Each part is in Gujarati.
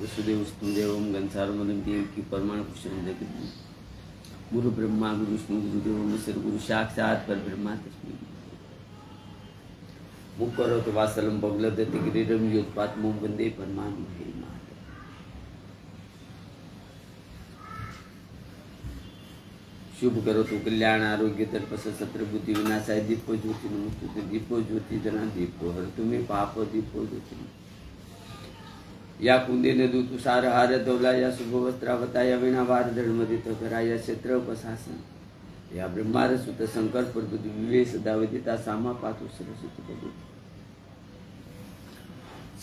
वसुदेव स्तुदेवम गंसारमदम देवकी परमाणु पुरुषम जगत गुरु ब्रह्मा गुरु विष्णु गुरुदेव महेश्वर गुरु साक्षात पर ब्रह्मा तस्मै मुकरो तो वासलम बगलदति गिरिरम योत्पात मुम वंदे परमाणु हे माता। शुभ करो तो कल्याण आरोग्य तर्पस सत्र बुद्धि विनाशाय दीपो ज्योति नमस्तुते दीपो ज्योति जना दीपो हर तुम्हें पाप दीपो ज्योति या कुंदे न दू तुषार हार दौला या शुभ वस्त्रावता या वीणा वार धर्मदित करा या क्षेत्र उपशासन या ब्रह्मार सुत शंकर प्रबुद्धि विवेश दावदिता सामा पातु सरस्वती प्रभु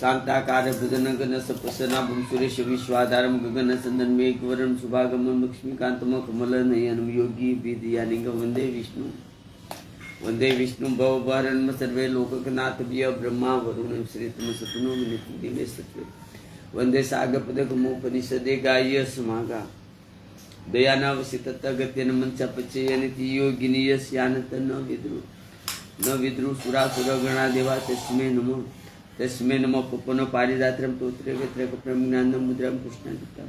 शांताकार भजन गण सपसना भूम सुरेश विश्वाधारम गगन संदन मेघवरण शुभागमन लक्ष्मीकांतम कमल नयन योगी विद्यानिंग वंदे विष्णु भवभरण सर्वे लोकनाथ व्य ब्रह्मा वरुण श्रीतम सतनो दिवे सत्वे वंदे सागपदक मोपनिषदे गाय समागा दयानावसित तगत्यन मंचा पचयनिति योगिनी यस्यानत न विद्रु सुरासुर गणा देवा तस्मै नमो पपन पारिदात्रम तोत्रे वेत्रे कप्रम ज्ञानम मुद्राम कृष्णादित्याम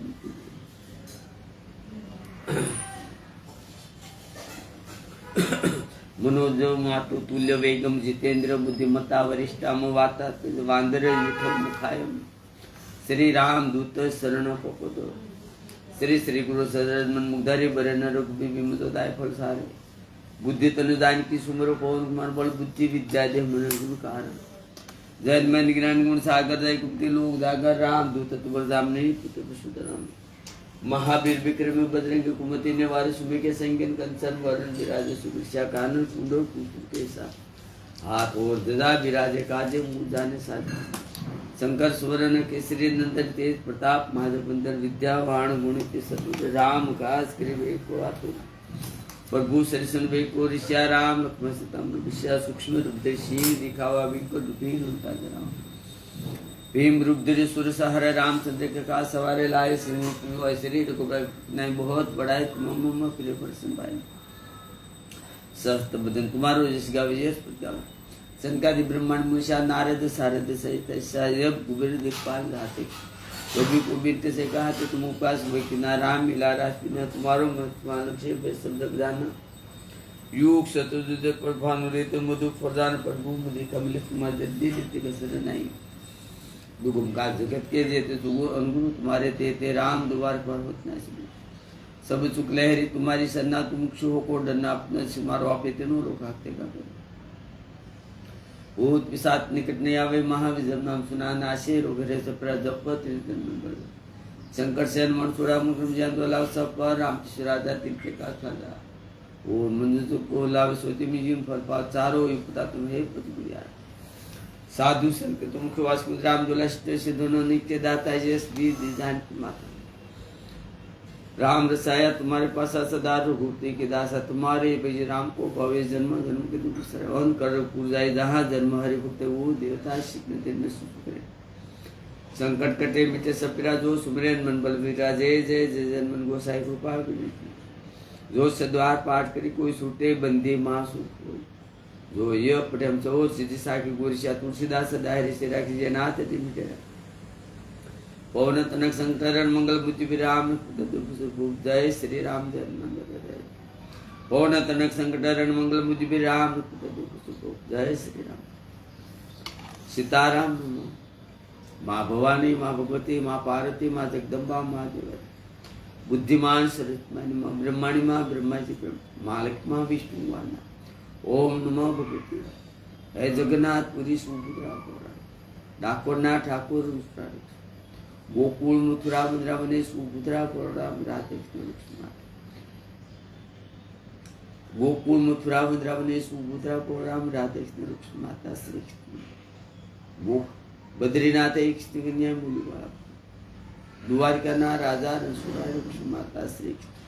मनोजव मातु तुल्य वेगम जितेंद्र बुद्धिमत्ता वरिष्ठाम वाता वांदर युथम मुखायम श्री राम दूत शरण पपद श्री श्री गुरु सदन मुग्धारी बरन रघुबी विमुदाय फल सारे बुद्धि तनु दान की सुमर पवन कुमार बल बुद्धि विद्या दे मन गुरु कारण जन्मन ज्ञान गुण सागर जय कुप्ति लोक जागर राम दूत तुबर जाम नहीं पुत्र पशुधराम महावीर विक्रम बजरंग कुमति निवार सुबह के संगन कंचन वरण विराज सुभिक्षा कानन कुंडो कुकुर केसा हाथ और ददा विराजे काजे मुजाने साधे शंकर सुवर्ण केसरी नंदन तेज प्रताप माधव बंदर विद्यावान गुणित सतुज राम काज करे को आतुर प्रभु सरसन वे को ऋषा राम लक्ष्मण सीतम विषया सूक्ष्म रूपदर्शी दिखावा विको दुखीन उनका जराम भीम रूपधर सुर सहर रामचंद्र के का सवारे लाए शरीर को नहीं बहुत बड़ा है तुम प्रिय प्रसन्न भाई सहस्त्र बदन तुम्हारो जिस गावे यश प्रगाव संकादि ब्रह्मांड मुषा नारद सारद सहित सब कुबेर दिखपाल रहते कभी कुबेर के से कहा कि तुम उपास किना राम मिला रास्ते तुम्हारो शब्द जाना युग शत्रुद पर भानुरेत मधु प्रदान प्रभु मुझे कमल कुमार जल्दी लिखते कसर नहीं दुगुम का जगत के जेते सुगु अनुगुरु तुम्हारे ते राम द्वार पर्वत न सब चुक लहरी तुम्हारी सन्ना तुम क्षु हो को डरना अपना सिमारो आपे तेनो रोकाते का भूत पिशाच निकट नहीं आवे महाविजय नाम सुना नाशे रोगरे सप्रा जप त्रिजन मंगल शंकर सेन मनसुरा मुखम जंदोला सब पर राम राजा तिलके का खाजा ओ मंजु को लाभ सोती मिजिम फल पा चारो युक्ता तुम हे प्रतिबिया साधु संत तुम मुखवास राम दुलष्ट से दोनों नित्य दाता यश भी जान की माता राम रसाया तुम्हारे पास सदा रघुपति के दासा तुम्हारे भज राम को भवे जन्म जन्म के दुख श्रवण कर पूजाए जहाँ जन्म हरि भक्त वो देवता शिखते न सुख करे संकट कटे मिटे सपिरा जो सुमरेन मन बल वीरा जय जय जय जन मन गोसाई कृपा विनती जो सद्वार पाठ करी कोई छूटे बंदे माँ सुख जो ये पटे हम चो सिद्धि साखी गोरिशा तुलसीदास दायरे से राखी जय नाथ मिटे पवन तनक संकरण मंगल बुद्धि विराम जय श्री राम जय मंगल पवन तनक संकटरण मंगल बुद्धि विराम जय श्री राम सीताराम नमो माँ भवानी माँ भगवती माँ पार्वती माँ जगदम्बा माँ देवती बुद्धिमान सरस्वती माँ ब्रह्माणी माँ ब्रह्मा जी माँ लक्ष्मी माँ विष्णु वाना ओम नमो भगवती हे जगन्नाथ पुरी सुभद्रा डाकोरनाथ ठाकुर गोकुल मथुरा वृंदावने सुभद्रा राम राधे कृष्ण गोकुल मथुरा वृंदावने सुभद्रा राम राधे कृष्ण माता श्री कृष्ण बद्रीनाथ एक कन्या मूलवाला द्वारका ना राजा रसुरा कृष्ण माता श्री कृष्ण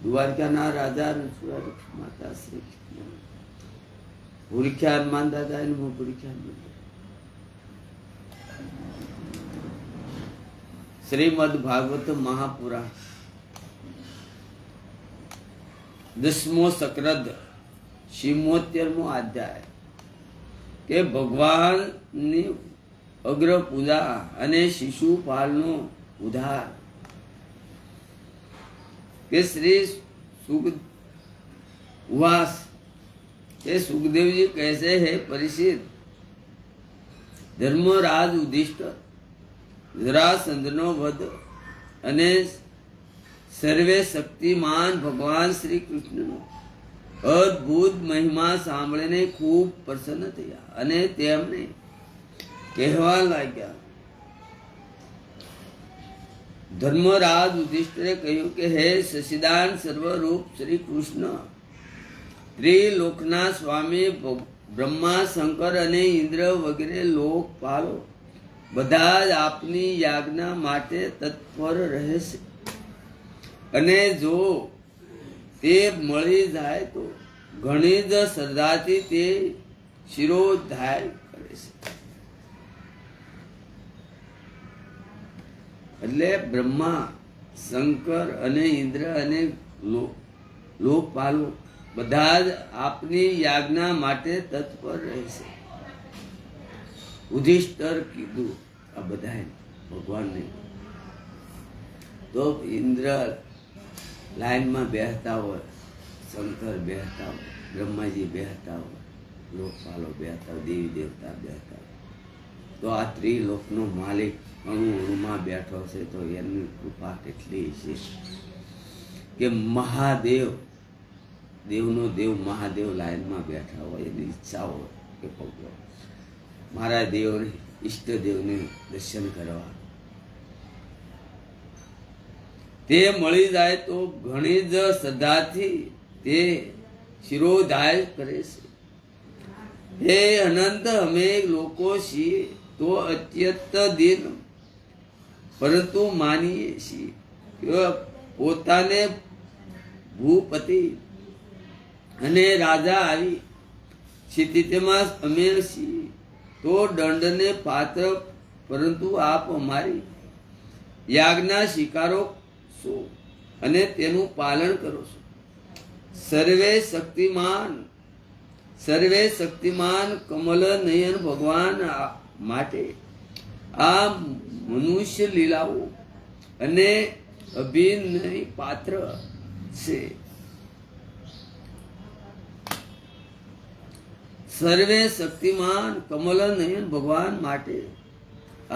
द्वारका ना राजा रसुरा कृष्ण माता श्री कृष्ण भूरिख्या हनुमान दादा नमो भूरिख्या हनुमान श्रीमद् भागवत महापुराण 10मो सक्रद 76मो अध्याय के भगवान ने અગ્ર પૂજા અને શિશુપાલનો ઉદ્ધાર. કે શ્રી સુખવાસ એ સુખદેવજી કહેશે, હે પરિષિત, ધર્મરાજ યુધિષ્ઠિર જરાસંધનો વધ અને સર્વે શક્તિમાન ભગવાન શ્રી કૃષ્ણનો અદ્ભુત મહિમા સાંભળીને ખૂબ પ્રસન્ન થયા અને તેમને કહેવા લાગ્યા. ધર્મરાજ યુધિષ્ઠિરે કહ્યું કે હે શશિદાન સર્વરૂપ શ્રી કૃષ્ણ, ત્રિલોકના સ્વામી બ્રહ્મા, શંકર અને ઇન્દ્ર વગેરે લોકપાલો બધા જ આપની યાજ્ઞા માટે તત્પર રહેશે અને જો તે મળી જાય તો ઘણી જ શ્રદ્ધાથી તે શિરોધાય કરે છે. એટલે બ્રહ્મા, શંકર અને ઇન્દ્ર અને લોકપાલો બધા જ આપની યાજ્ઞા માટે તત્પર રહેશે. યુધિષ્ઠિર કીધું આ બધા ભગવાનને. તો ઇન્દ્ર લાઈનમાં બેહતા હોય, શંકર બેહતા હોય, બ્રહ્માજી બેહતા હોય, લોકપાલો બેહતા હોય, દેવી દેવતા બેહતા હોય. તો આ ત્રિલોકનો માલિક અણુમાં બેઠો છે. તો એની કૃપા કેટલી છે કે મહાદેવ, દેવનો દેવ મહાદેવ લાઈનમાં બેઠા હોય. એની ઈચ્છા હોય કે ભગવાન મારા દેવને, ઈષ્ટદેવને દર્શન કરવા તે મળી જાય તો ઘણી જ શ્રદ્ધાથી તે શિરોધાય કરે છે. હે અનંત, અમે લોકો છીએ તો અત્યંત દીન, પરંતુ માનીએ છીએ કે પોતાને ભૂપતિ અને રાજા આવી સ્થિતિમાં અમે છીએ તો દંડને પાત્ર, પરંતુ આપ અમારી યાજ્ઞા સ્વીકારો છો અને તેનું પાલન કરો છો. સર્વે શક્તિમાન કમલ નયન ભગવાન માટે આ મનુષ્ય લીલાઓ અને અભિનય પાત્ર છે. સર્વે શક્તિમાન કમલ નયન ભગવાન માટે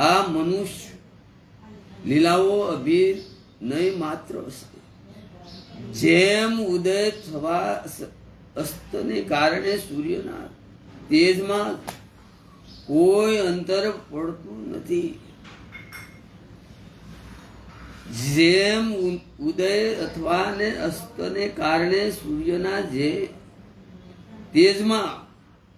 આ મનુષ્ય લીલાઓ અભિનય માત્ર છે. જેમ ઉદય થવા અસ્તને કારણે સૂર્યના તેજમાં કોઈ અંતર પડતું નથી, જેમ ઉદય અથવા ને અસ્તને કારણે સૂર્યના જે તેજમાં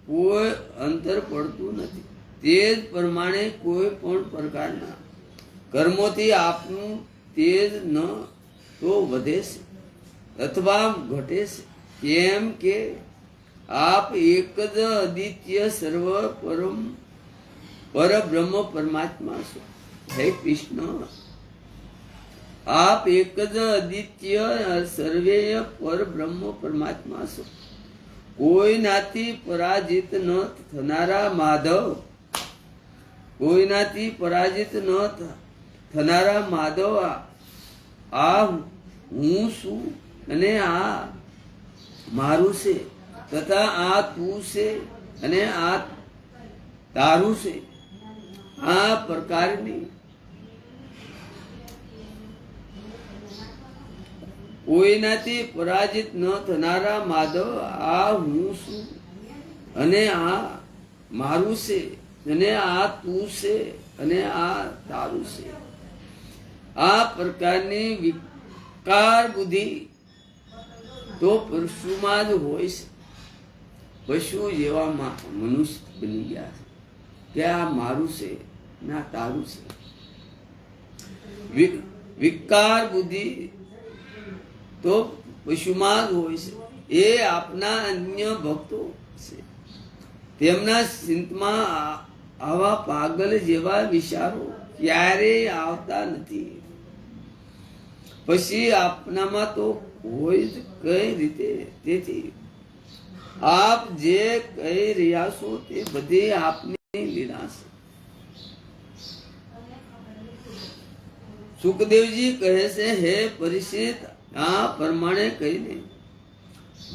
કોઈ અંતર પડતું નથી, તે જ પ્રમાણે કોઈ પણ પ્રકારના કર્મોથી આપનું તેજ ન તો વધે છે અથવા ઘટે છે. કેમ કે આપ એક જ અદ્વિતીય સર્વ પરબ્રહ્મ પરમાત્મા છો. હે કૃષ્ણ, આપ એક જ અદ્વિતીય સર્વેય પરબ્રહ્મ પરમાત્મા છો. કોઈનાથી પરાજિત ન થનારા માધવ, કોઈનાથી પરાજિત ન થનારા માધવ, આ હું છું અને આ મારું છે, તથા આ તું છે અને આ તારું છે. આ પ્રકારની કોઈનાથી પરાજિત ન થનારા માધવ, આ હું છું અને આ મારું છે અને આ તું છે અને આ તારું છે. આ પ્રકારની વિકાર બુદ્ધિ તો પશુમાં જ હોય છે. પશુ જેવા મનુષ્ય બની ગયા છે કે આ મારું છે ના તારું છે. વિકાર બુદ્ધિ તો પશુમાં જ હોય છે. એ આપના અન્ય ભક્તો છે. તેમના ચિંતમાં આવા પાગલ જેવા વિચારો ક્યારેય આવતા નથી. પછી આપનામાં તો હોય જ કઈ રીતે? તેથી આપ જે કહી રહ્યા છો તે બધી આપની લીલા છે. સુખદેવજી કહે છે, હે પરીક્ષિત, આ પ્રમાણે કહીને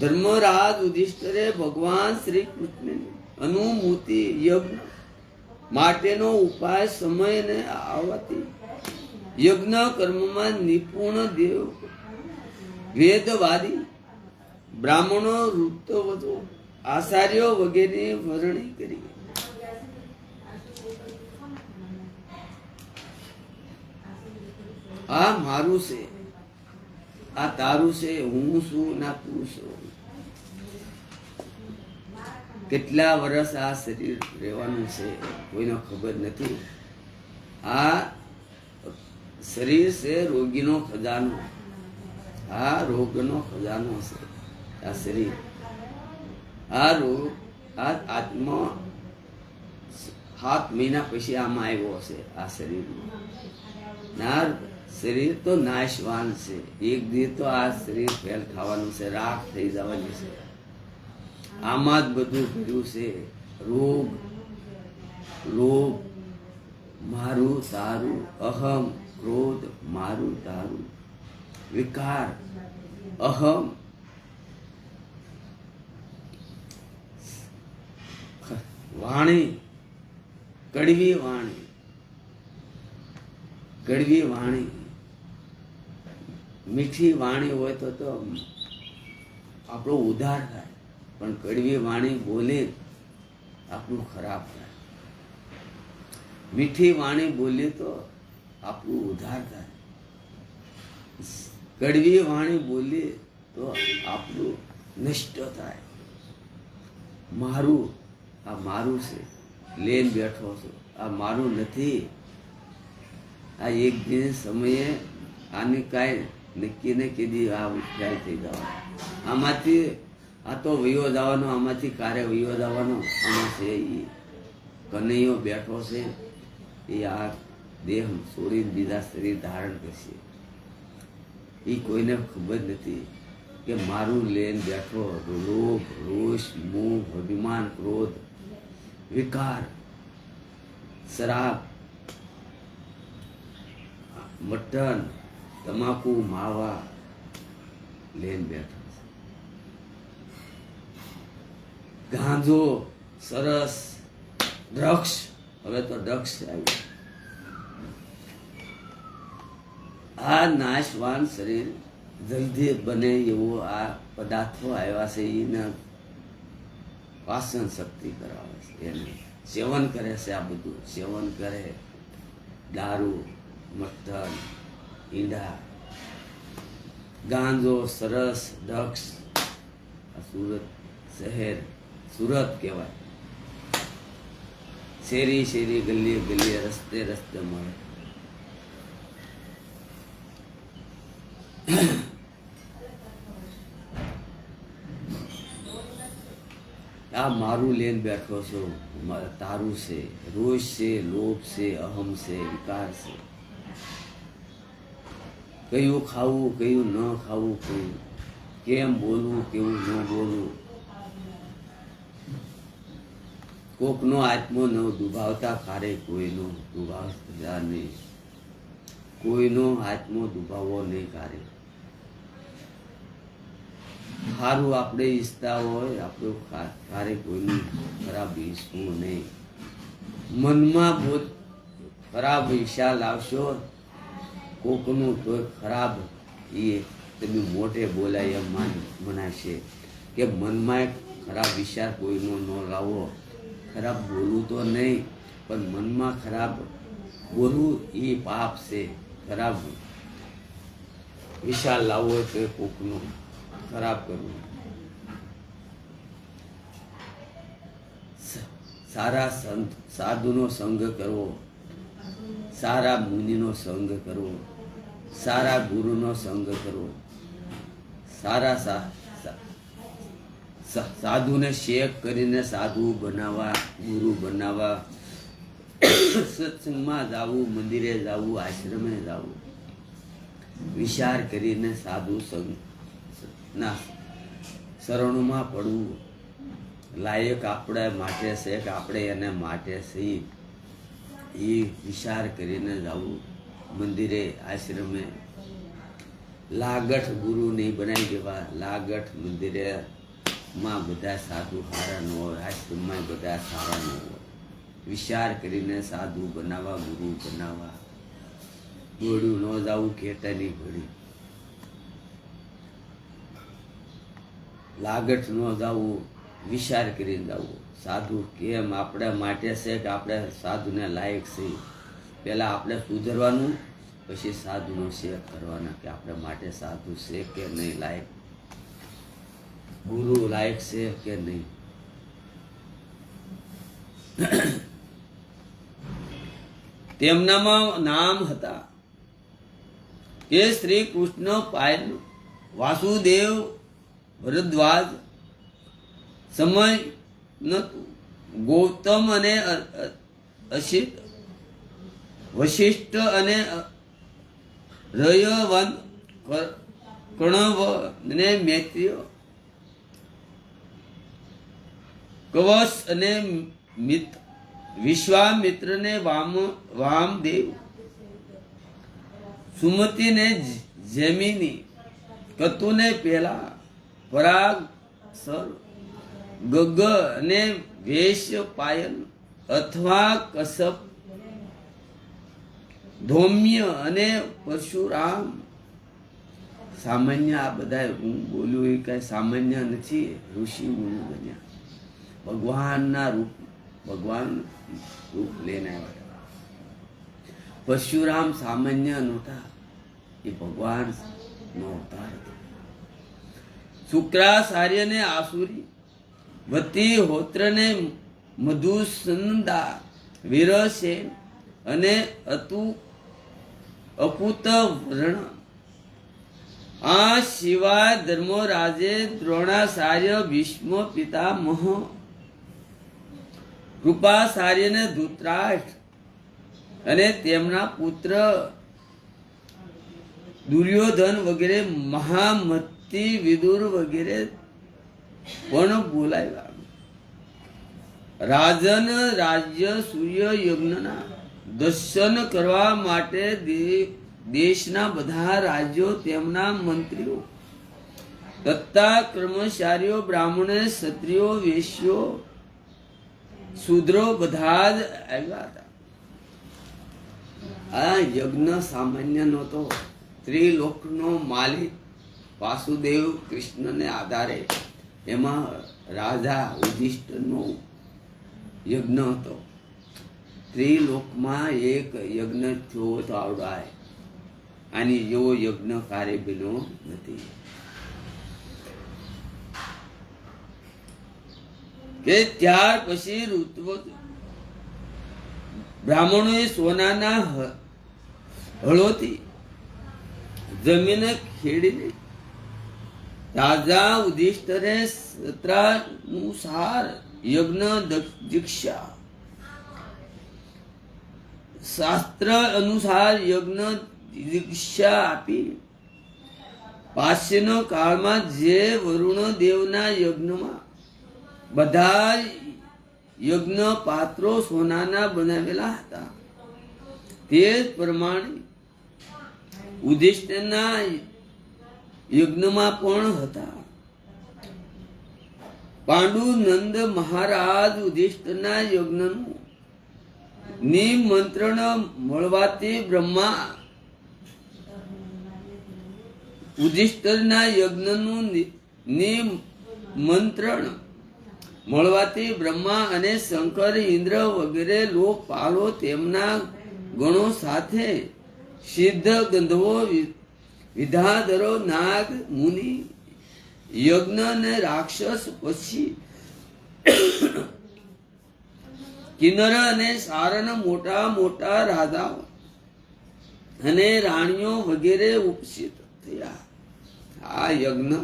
ધર્મરાજ યુધિષ્ઠિરે ભગવાન શ્રી કૃષ્ણની અનુમતિ યજ્ઞ માટેનો ઉપાય સમયને આવવાથી યજ્ઞ કર્મમાં નિપુણ દેવ વેદવાદી બ્રાહ્મણો, ઋતવધો, આચાર્યો વગેરે વરણી કરી. આ મારું છે, આ તારું છે, હું છું ના તું છું. કેટલા વર્ષ આ શરીર રહેવાનું છે કોઈને ખબર નથી. આ શરીર છે રોગીનો ખજાનો. આ રોગનો ખજાનો છે આ શરીર. આ રોગ, આ આત્મા 7 મહિના પછી આમાં આવ્યો છે આ શરીરમાં. ના શરીર તો નાશવાન છે. એક દિવસ તો આ શરીર ફેલ ખાવાનું છે, રાખ થઈ જવાની છે. આમાં જ બધું ભર્યું છે. રોગ, લોભ, મારું તારું, અહમ, ક્રોધ, મારું તારું, વિકાર, અહમ, વાણી, કડવી વાણી, કડવી વાણી. મીઠી વાણી હોય તો આપણો ઉદ્ધાર થાય, પણ કડવી વાણી બોલે આપણું ખરાબ થાય. મીઠી વાણી બોલે તો આપણું ઉદ્ધાર થાય. કડવી વાણી બોલે તો આપણું નષ્ટ થાય. મારું, આ મારું છે, લઈને બેઠો છું, આ મારું નથી. આ એક દિન સમયે આની કાંઈ નક્કી ને કીધી આ ઉઠાય થઈ જવાનું. આમાંથી આ તો વયો જવાનો, આમાંથી કારે વયો જવાનો. આમાં છે એ કનૈયો બેઠો છે, એ આ દેહ છોડીને બીજા શરીર ધારણ કરશે. એ કોઈને ખબર નથી કે મારું લઈને બેઠો. લોભ, રોષ, મોહ, અભિમાન, ક્રોધ, વિકાર, શરાબ, મટન, તમાકુ, માવા લઈને બેઠો. ગાંજો, સરસ, ડ્રગ્સ. હવે તો ડ્રગ્સ આવ્યું. આ નાશવાન શરીર જલ્દી બને એવો આ પદાર્થો આવ્યા છે. એને પાચન શક્તિ કરાવે છે. એને સેવન કરે છે. આ બધું સેવન કરે. દારૂ, મટન, ઈંડા, ગાંજો, સરસ, ડ્રગ્સ. આ સુરત શહેર, સુરત કહેવાય. શેરી શેરી, ગલીએ ગલીએ, રસ્તે રસ્તે મળે. આ મારું લઈને બેઠો છું, તારું છે. રોષ છે, લોભ છે, અહમ છે, વિકાર છે. કયું ખાવું, કયું ન ખાવું, કયું કેમ બોલવું, કેવું ન બોલવું. કોકનો આત્મો ન દુભાવતા કારે કોઈનો દુભાવતા નહીં. કોઈનો આત્મો દુભાવવો નહીં કારે. સારું આપણે ઈચ્છતા હોય, આપણું કારે કોઈનું ખરાબ ઈચ્છવું નહીં. મનમાં બહુ ખરાબ ઈચ્છા લાવશો કોકનું તો ખરાબ, એ તમે મોટે બોલાય એમ મનાશે કે મનમાં ખરાબ વિચાર કોઈનો ન લાવો. ખરાબ બોલવું તો નહીં, પણ મનમાં ખરાબ બોલવું એ પાપ છે. ખરાબ વિચાર લાવવો હોય તો કોકનું ખરાબ કરવું. સારા સંત સાધુનો સંગ કરવો, સારા મુનિનો સંગ કરવો, સારા ગુરુનો સંગ કરવો. સારા સાધુને શેક કરીને સાધુ બનાવવા, ગુરુ બનાવવા. સત્સંગમાં જવું, મંદિરે જવું, આશ્રમે જવું. વિચાર કરીને સાધુ સંગ ના શરણોમાં પડવું. લાયક આપણે માટે છે કે આપણે એને માટે છીએ, એ વિચાર કરીને જવું. મંદિરે આશ્રમે લાગઠ ગુરુ નહીં બનાવી દેવા. લાગઠ મંદિરે માં બધા સાધુ સારા ન હોય, આશ્રમમાં બધા સારા ન હોય. વિચાર કરીને સાધુ બનાવવા, ગુરુ બનાવવા. દોડ્યું ન જવું, ઘેટાની ઘડી લાગઠ ન જવું, વિચાર કરીને જવું. સાધુ કેમ આપણા માટે છે કે આપણે સાધુને લાયક છે. પહેલાં આપણે સુધરવાનું, પછી સાધુનો શેક કરવાના કે આપણે માટે સાધુ છે કે નહીં, લાયક ગુરુ લાયક છે કે નહીં. તેમનામાં નામ હતા કે શ્રી કૃષ્ણ પાયલ, વાસુદેવ, ભરદ્વાજ. સમય નતું. ગૌતમ અને અસિત, વશિષ્ઠ અને રયવંત, કર્ણવ અને મૈત્રીય, કવચ અને મિત્ર, વિશ્વામિત્ર ને વામદેવ, સુમતિ ને જૈમિની, કતુ ને પેલા, પરાગ, સર, ગગ અને વેશ્ય પાયન અથવા કશ્યપ, ધૌમ્ય અને પરશુરામ. સામાન્ય આ બધા હું બોલ્યું એ કઈ સામાન્ય નથી. ઋષિ મુનિ બન્યા, ભગવાનના રૂપ, ભગવાન રૂપ લઈને આવ્યા. પરશુરામ સામાન્ય નહોતા, એ ભગવાનનો અવતાર હતો. શુક્રાચાર્ય ને આસુરી, વતી હોત્ર ને મધુસંદા, વીરસેન અને અપૂત વર્ણ. આ સિવાય ધર્મરાજે દ્રોણાચાર્ય, ભીષ્મ પિતામહ, કૃપાચાર્ય ને ધૃતરાષ્ટ્ર અને તેમના પુત્ર દુર્યોધન વગેરે મહામતી વિદુર વગેરે પણ બોલાવ્યા. રાજન રાજ્ય સૂર્ય યજ્ઞના દર્શન કરવા માટે દેશના બધા રાજ્યો, તેમના મંત્રીઓ તથા કર્મચારીઓ, બ્રાહ્મણો, ક્ષત્રિયો, વૈશ્યો, શૂદ્રો બધા જ આવ્યા હતા. આ યજ્ઞ સામાન્ય નહોતો. ત્રિલોકનો માલિક વાસુદેવ કૃષ્ણને આધારે એમાં રાજા યુધિષ્ઠિરનો યજ્ઞ હતો. ત્રિલોકમાં એક યજ્ઞ થયો તો આવડાય. આની જેવો યજ્ઞ કાર્ય બન્યો નથી. કે ત્યાર પછી ઋત્વત બ્રાહ્મણોએ સોનાના હળોથી જમીન ખેડીને રાજા યુધિષ્ઠિરે સત્રાનુસાર યજ્ઞ દીક્ષા, શાસ્ત્ર અનુસાર યજ્ઞ દીક્ષા આપી. પાછળનો કાળમાં જે વરુણ દેવના યજ્ઞમાં બધા યજ્ઞ પાત્રો સોનાના બનાવેલા હતા, તે જ પ્રમાણે યુધિષ્ઠિરના યજ્ઞમાં પણ હતા. પાંડુનંદ મહારાજ યુધિષ્ઠિરના યજ્ઞનું નિમંત્રણ મળવાથી બ્રહ્મા, યુધિષ્ઠિરના યજ્ઞનું નિમંત્રણ મળવાથી બ્રહ્મા અને શંકર, ઇન્દ્ર વગેરે લોકપાલો, તેમના ગણો સાથે સિદ્ધ ગંધર્વો, વિદ્યાધરો, નાગ, મુનિ, યજ્ઞ ને રાક્ષસ, પછી કિન્નર અને સારણ, મોટા મોટા રાજાઓ અને રાણીઓ વગેરે ઉપસ્થિત થયા. આ યજ્ઞ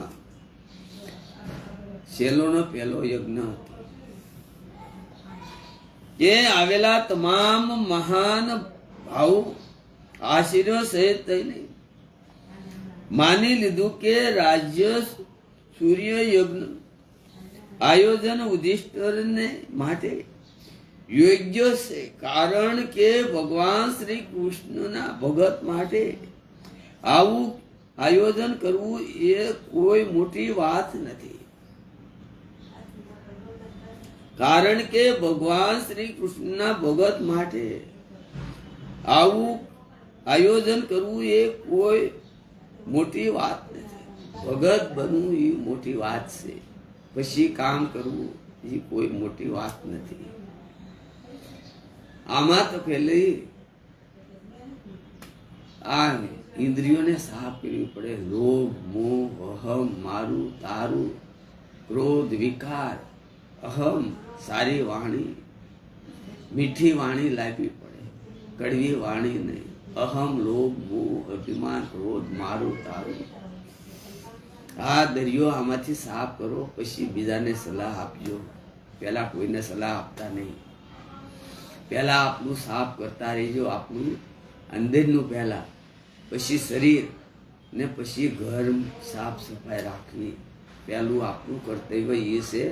છેલ્લોનો પહેલો યજ્ઞ હતો. એ આવેલા તમામ મહાન ભાવ આશીર્વાદ સહિત થઈને માની લીધું કે રાજ્ય સૂર્ય યજ્ઞ આયોજન યુધિષ્ઠિરને માટે યોગ્ય છે, કારણ કે ભગવાન શ્રી કૃષ્ણના ભગત માટે આવું આયોજન કરવું એ કોઈ મોટી વાત નથી. કારણ કે ભગવાન શ્રી કૃષ્ણના ભગત માટે આવું આયોજન કરવું એ કોઈ મોટી વાત નથી. ભગત બનવું એ મોટી વાત છે, પછી કામ કરવું એ કોઈ મોટી વાત નથી. આમાં તો પેલી આ ઇન્દ્રિયોને સાફ કરવી પડે. લોભ, મોહ, અહમ, મારું, તારું, ક્રોધ, વિકાર, અહમ, સારી વાણી, મીઠી વાણી લાવવી પડે, કડવી વાણી નહીં. અહમ, લોભ, મોહ, અભિમાન, ક્રોધ, મારું, તારું, આ દરિયો આમાંથી સાફ કરો, પછી બીજાને સલાહ આપજો. પેલા કોઈને સલાહ આપતા નહીં. પહેલા આપણું સાફ કરતા રહેજો, આપણું અંદરનું પહેલા, પછી શરીર ને પછી ઘર સાફ સફાઈ રાખવી. પહેલું આપણું કર્તવ્ય એ છે.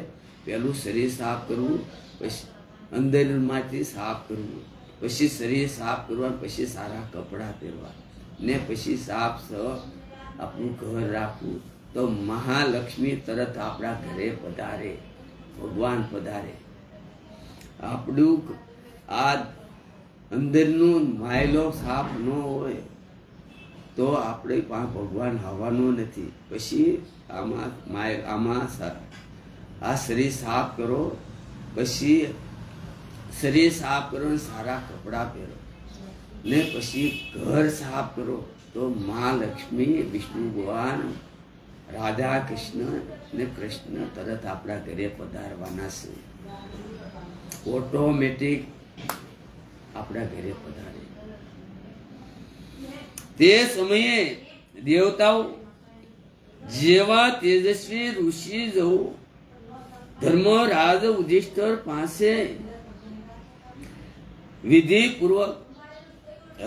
પહેલું શરીર સાફ કરવું, પછી અંદરમાંથી સાફ કરવું, પછી શરીર સાફ કરવા, પછી સારા કપડાં પહેરવા, ને પછી સાફ આપણું ઘર રાખવું. તો મહાલક્ષ્મી તરત આપણા ઘરે પધારે, ભગવાન પધારે. આપણું આ અંદરનું માયલો સાફ ન હોય તો આપણે પાસે ભગવાન આવવાનું નથી. પછી આમાં આ શરીર સાફ કરો, પછી શરીર સાફ કરો ને સારા કપડાં પહેરો, ને પછી ઘર સાફ કરો. તો મા લક્ષ્મી, વિષ્ણુ ભગવાન, રાધા કૃષ્ણ ને કૃષ્ણ તરત આપણા ઘરે પધારવાના છે. ઓટોમેટિક આપણા ઘરે પધારે. તે સમયે દેવતાઓ જેવા તેજસ્વી ઋષિ જો ધર્મરાજ યુધિષ્ઠિર પાસે વિધિપૂર્વક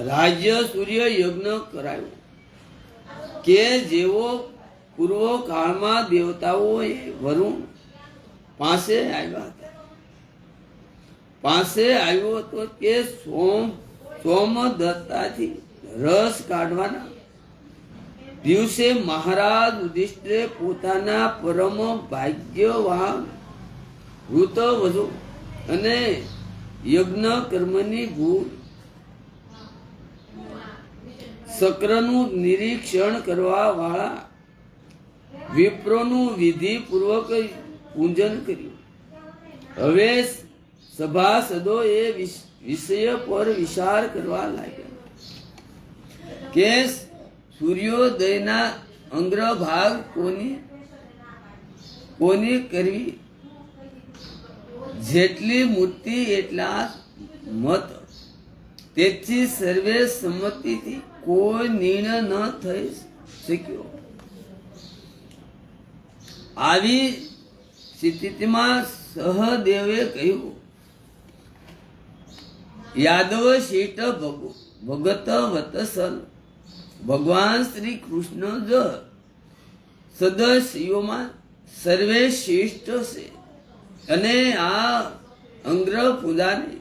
રાજ્ય સૂર્ય યજ્ઞ કરાયો કે જેવો પૂર્વ કાળમાં દેવતાઓએ વરુણ પાસે આવ્યા હતા. પાસે આવ્યો હતો કે સોમદત્તાથી રસ કાઢવાના દિવસે મહારાજ યુધિષ્ઠિરે પોતાના પરમ ભાગ્યવાન વૃતવધુ અને યજ્ઞ કર્મની ભૂલ શક્રનું નિરીક્ષણ કરવા વાળા વિપ્રોનું વિધિપૂર્વક પૂજન કર્યું. હવે સભાસદો એ વિષય પર વિચાર કરવા લાગ્યા કે સૂર્યોદયના અંગ્રભાગ કોની કરવી. જેટલી મૂર્તિ એટલા મત. તેથી સર્વે સંમતિથી કોઈ નિર્ણય ન થઈ શક્યો. આવી સ્થિતિમાં સહદેવે કહ્યું, યાદવ શેઠ ભગત વત્સલ ભગવાન શ્રી કૃષ્ણ જ સદસ્યોમાં સર્વે શ્રેષ્ઠ છે અને આ અંગ્ર પૂજાને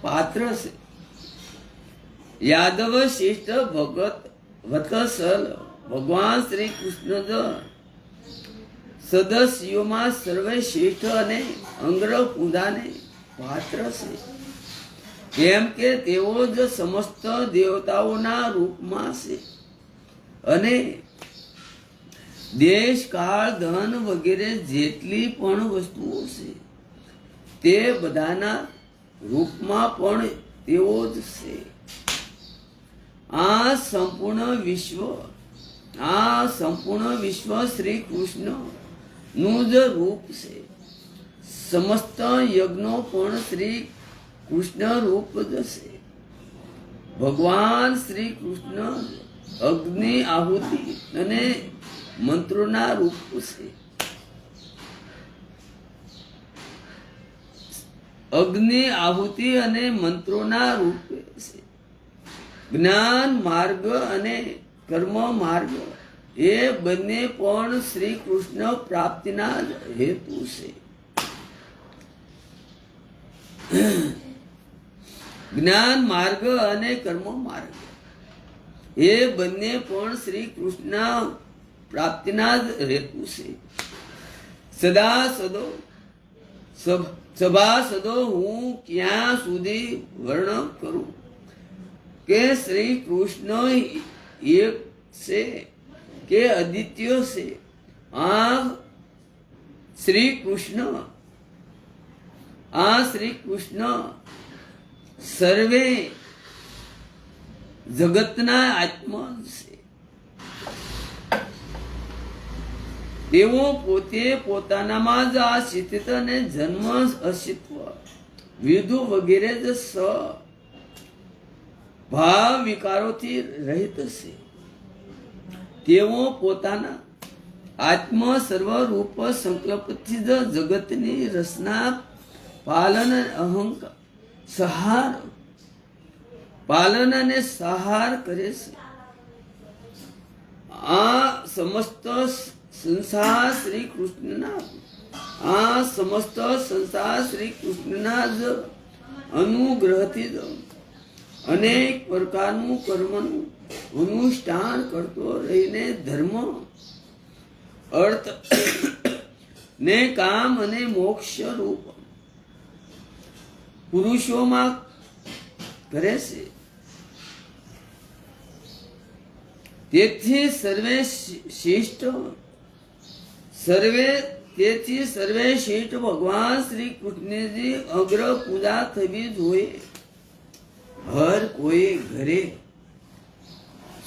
પાત્ર છે. યાદવ શ્રેષ્ઠ ભગત વત્સલ ભગવાન શ્રી કૃષ્ણ જ સદસ્યોમાં સર્વે શ્રેષ્ઠ અને અંગ્ર પૂજાને પાત્ર છે. કેમ કે તેઓ જ સમસ્ત દેવતાઓના રૂપમાં છે અને દેશ કાળ ધન વગેરે જેટલી પણ વસ્તુઓ છે તે બધાના રૂપમાં પણ તેઓ જ છે. આ સંપૂર્ણ વિશ્વ શ્રી કૃષ્ણ નું જ રૂપ છે. સમસ્ત યજ્ઞો પણ શ્રી કૃષ્ણ રૂપ જ છે. ભગવાન શ્રી કૃષ્ણ અગ્નિ આહુતિ અને મંત્રોના રૂપ છે. અગ્નિ આહુતિ અને મંત્રોના રૂપ છે. જ્ઞાન માર્ગ અને કર્મ માર્ગ એ બંને પણ શ્રી કૃષ્ણ પ્રાપ્તિના હેતુ છે. જ્ઞાન માર્ગ અને કર્મ માર્ગ એ બંને પણ શ્રી કૃષ્ણ પ્રાપ્તિના જ હેતુ છે. સભાસદો હું ક્યાં સુધી વર્ણન કરું કે શ્રી કૃષ્ણ એક છે કે અદ્વિતીય છે. આ શ્રી કૃષ્ણ સર્વે જગતના આત્મા છે. તેઓ પોતે પોતાનામાં જ આ સ્થિત અને જન્મ અસ્તિત્વ વિધુ વગેરે જ ભાવ વિકારોથી રહિત છે. તેઓ પોતાના આત્મ સર્વરૂપ સંકલ્પથી જ જગતની રચના પાલન અહંકાર પાલન અને સહાર કરે છે. આ સમસ્ત સંસાર શ્રી કૃષ્ણના જ અનુગ્રહથી જ અનેક પ્રકારનું કર્મનું અનુષ્ઠાન કરતો રહીને ધર્મ અર્થ ને કામ અને મોક્ષ રૂપ પુરુષોમાં કરે છે. તેથી સર્વે શ્રેષ્ઠ ભગવાન શ્રી કૃષ્ણજી અગ્ર પૂજા થવી જોઈએ. હર કોઈ ઘરે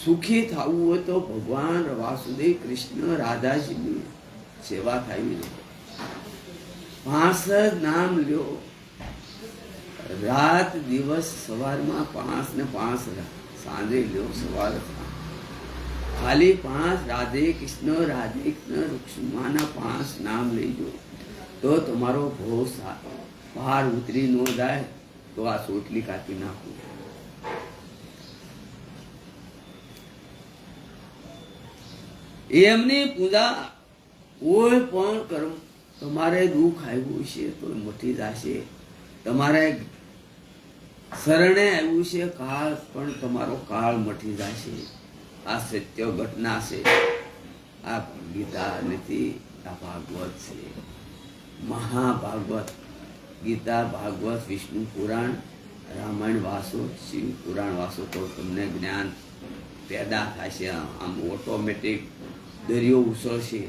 સુખી થવું હોય તો ભગવાન વાસુદેવ કૃષ્ણ રાધાજીની સેવા થવી જોઈએ. 5 નામ લ્યો, રાત દિવસ, સવારમાં 5 ને 5 સાંજે લ્યો, સવાર ખાલી 5 રાધે કૃષ્ણ રૂક્ષ્માના 5 નામ લઈજો તો તમારો ભવ પાર ઉતરી ન જાય તો આ સોટલી કાપી નાખો. એમની પૂજા કોઈ પણ કર્મ તમારે દુઃખ આવ્યું છે તો મટી જશે. તમારે શરણે આવ્યું છે કાળ પણ તમારો કાળ મટી જશે. આ સત્ય ઘટના છે. આ ગીતા નથી, આ ભાગવત છે. મહાભાગવત, ગીતા, ભાગવત, વિષ્ણુ પુરાણ, રામાયણ વાંચો, શિવ પુરાણ વાંચો તો તમને જ્ઞાન પેદા થશે. આમ ઓટોમેટિક દરિયો ઉછળશે.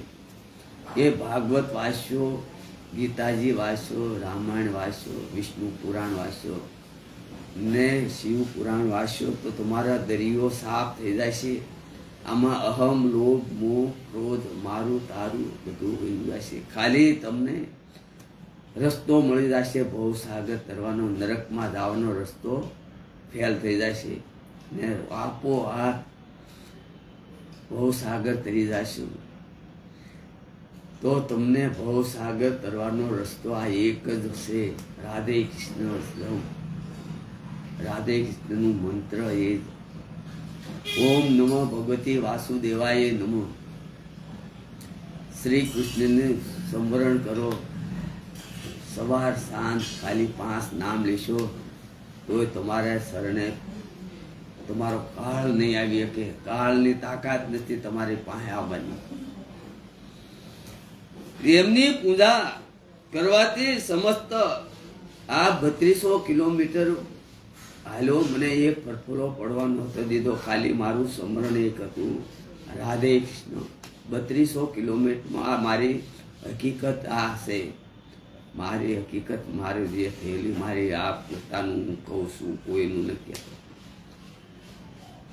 એ ભાગવત વાંચો, ગીતાજી વાંચો, રામાયણ વાંચો, વિષ્ણુ પુરાણ વાંચો ને શિવ પુરાણ વાંચો તો તમારા દરિયો સાફ થઈ જશે. આમાં અહમ, લોભ, મોહ, ક્રોધ, મારું તારું બધું વહી જશે. ખાલી તમને રસ્તો મળી જશે ભવસાગર તરવાનો, નરકમાં જવાનો રસ્તો ફેલ થઈ જશે ને આપોઆપ ભવસાગર તરી જશો. તો તમને ભવસાગર તરવાનો રસ્તો આ એક જ છે. રાધે કૃષ્ણ મંત્ર એ ઓમ નમઃ ભગવતી વાસુદેવાય નમઃ. શ્રી કૃષ્ણને સ્મરણ કરો. સવાર સાંજ ખાલી 5 નામ લેશો તો તમારા શરણે તમારો કાળ નહીં આવી શકે. કાળની તાકાત નથી તમારી પાસે આવવાની. એમની પૂજા કરવાથી સમસ્ત આ 3200 કિલોમીટર હાલો. મને એક ફરફરો પડવાનો હતો દીધો. ખાલી મારું સ્મરણ એક હતું, રાધે કૃષ્ણ. 3200 કિલોમીટરમાં મારી હકીકત આ છે. મારી હકીકત, મારી જે થયેલી, મારી આ પોતાનું હું કહું છું, કોઈનું નથી કહેતો.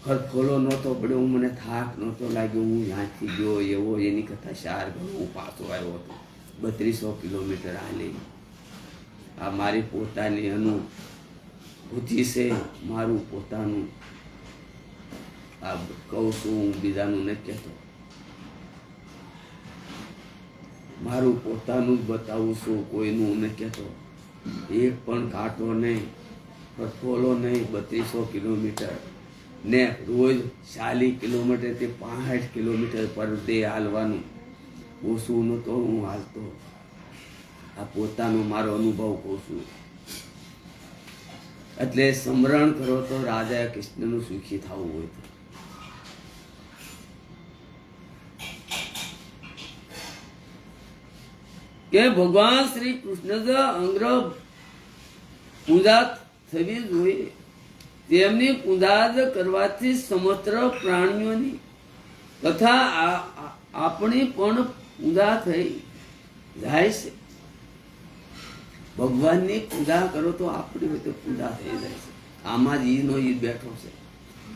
ખરખોલો નહોતો પડ્યો, મને થાક નહોતો લાગ્યો, હું ત્યાંથી ગયો એવો એની કરતાં 4 ગણો હું પાછો આવ્યો હતો. 3200 કિલોમીટર હાલી. આ મારી પોતાની અનુભૂતિ છે, મારું પોતાનું આ કહું છું, હું બીજાનું નથી કહેતો. મારું પોતાનું જ બતાવું છું, કોઈનું નથી કહેતો. એક પણ કાંટો નહીં, ખરખોલો નહીં. 3200 કિલોમીટર ને રોજ 40 કિલોમીટરથી 65 કિલોમીટર પર ડે હાલવાનું. ઓછું નહોતો હું હાલતો. આ પોતાનો મારો અનુભવ કહું છું. એટલે સ્મરણ કરો તો રાધા કૃષ્ણનું સુખી થવું હોય તો. કે ભગવાન શ્રી કૃષ્ણ અંગ્ર પૂજા થવી જોઈએ. તેમની પૂજા કરવાથી સમસ્ત પ્રાણીઓની તથા આપણી પણ પૂજા થઈ જાય છે. ભગવાનની પૂજા કરો તો આપણી હોય તો પૂજા થઈ જાય છે. આમાં જ ઈનો ઈ બેઠો છે.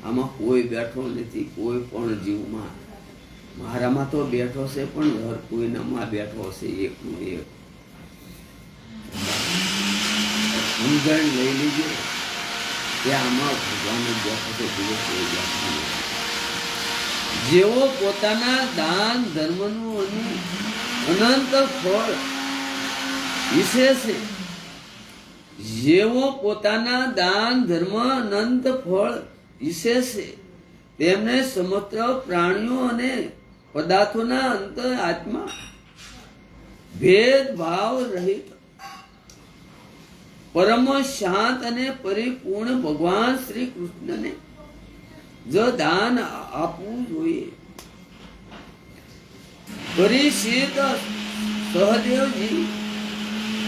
આમાં કોઈ બેઠો નથી, કોઈ પણ જીવમાં. મારામાં તો બેઠો છે, પણ હર કોઈનામાં બેઠો છે એકનો એક. સમજણ લઈ લીજે કે આમાં ભગવાન બેઠો છે, બીજો કોઈ બેઠો નથી. જેઓ પોતાના દાન ધર્મનું અનંત ફળ ઈચ્છે છે, જેઓ પોતાના દાન ધર્મ અનંત ફળ ઈચ્છે છે, તેમને સમસ્ત પ્રાણીઓ અને પદાર્થોના અંત આત્મા ભેદભાવ રહિત પરમ શાંત અને પરિપૂર્ણ ભગવાન શ્રી કૃષ્ણને જો દાન આપવું જોઈએ. પરીક્ષિત સહદેવજી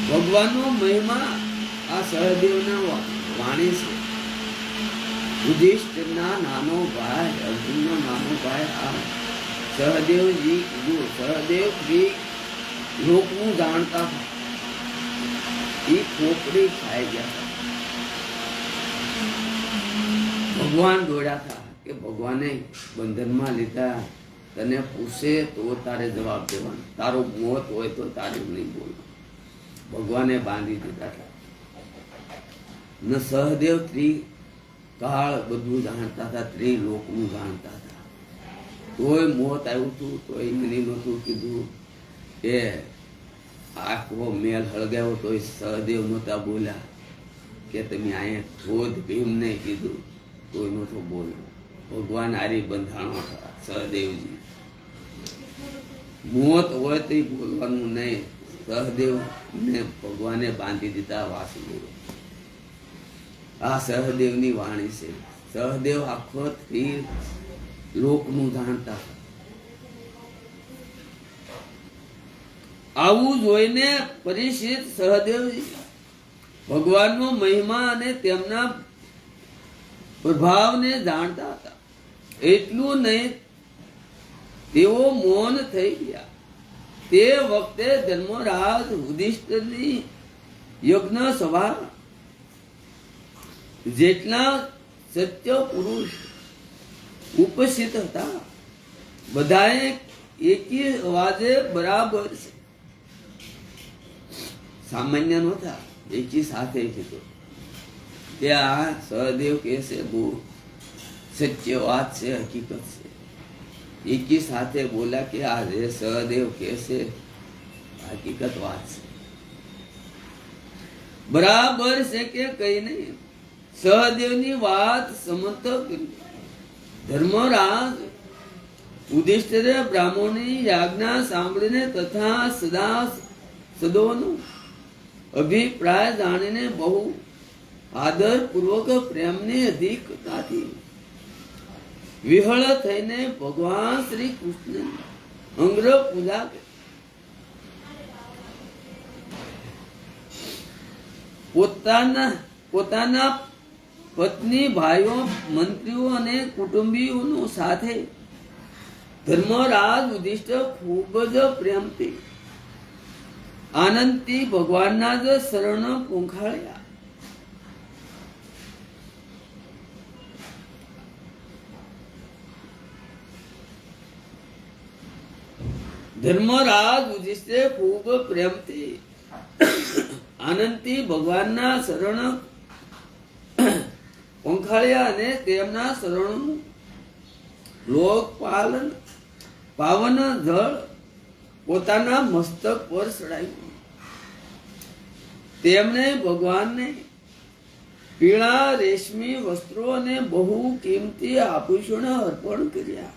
ભગવાનનો મહિમા આ સહદેવના વાણી છે. યુધિષ્ઠિરના નાનો ભાઈ, અર્જુનનો નાનો ભાઈ આ સહદેવજી કીધું. સહદેવજી લોકનું જાણતા હતા. એ ખોપડી ખાઈ ગયા. ભગવાન દોડ્યા હતા કે ભગવાને બંધનમાં લીધા, તને પૂછે તો તારે જવાબ દેવાનો, તારું મોત હોય તો તારે નહીં બોલવું. ભગવાને બાંધી દીધા હતા. ન સહદેવ ત્રિકાળ બધું જાણતા હતા, ત્રિલોકનું જાણતા હતા. તોય મોત આવ્યું હતું તો એમને નહોતું કીધું કે આખો મેલ હળગાવ્યો તોય સહદેવ નહોતા બોલ્યા કે તમે અહીંયા ક્રોધ ભીમને કીધું તોય નહોતો બોલ્યો. ભગવાન હારી બંધાણો હતા સહદેવજી. મોત હોય તો બોલવાનું નહીં. સહદેવ ને ભગવાને બાંધી દીધા વાસુદેવ. આ સહદેવની વાણી છે. સહદેવ આખો લોકનું જાણતા. આવું જોઈને પરીક્ષિત સહદેવજી ભગવાનનો મહિમા અને તેમના પ્રભાવને જાણતા હતા. એટલું નહીં, તેઓ મૌન થઈ ગયા. તે વખતે ધર્મરાજ યુધિષ્ઠિરની યજ્ઞ સભા જેટલા સત્ય પુરુષ ઉપસ્થિત હતા, બધાએ એકી અવાજે બરાબર છે, સામાન્ય નહોતા, એકી સાથે કીધું કે આ સહદેવ કે છે બહુ સત્ય વાત છે, હકીકત છે. એકી સાથે બોલ્યા કે આ જે સહદેવ કે છે હકીકત વાત છે, બરાબર છે કે કઈ નહીં. સહદેવની વાત સમંત ધર્મરાજ યુધિષ્ઠિરે બ્રાહ્મણની આજ્ઞા સાંભળીને તથા સદોનું અભિપ્રાય જાણીને બહુ આદરપૂર્વક પ્રેમની અધિકતાથી વિહળ થઈને ભગવાન શ્રી કૃષ્ણ અંગ્ર પૂજા પોતાના પત્ની, ભાઈઓ, મંત્રીઓ અને કુટુંબીઓનો સાથે ધર્મરાજ યુધિષ્ઠિર ખૂબ જ પ્રેમથી આનંદથી ભગવાનના જ શરણ પોંખાળ્યા. ધર્મરાજ યુધિષ્ઠિર ખૂબ પ્રેમથી આનંદથી ભગવાનના શરણ પંખાળ્યા અને તેમના શરણનું લોકપાલન પાવન જળ પોતાના મસ્તક પર ચડાવ્યું. તેમણે ભગવાનને પીળા રેશમી વસ્ત્રો અને બહુ કિંમતી આભૂષણ અર્પણ કર્યા.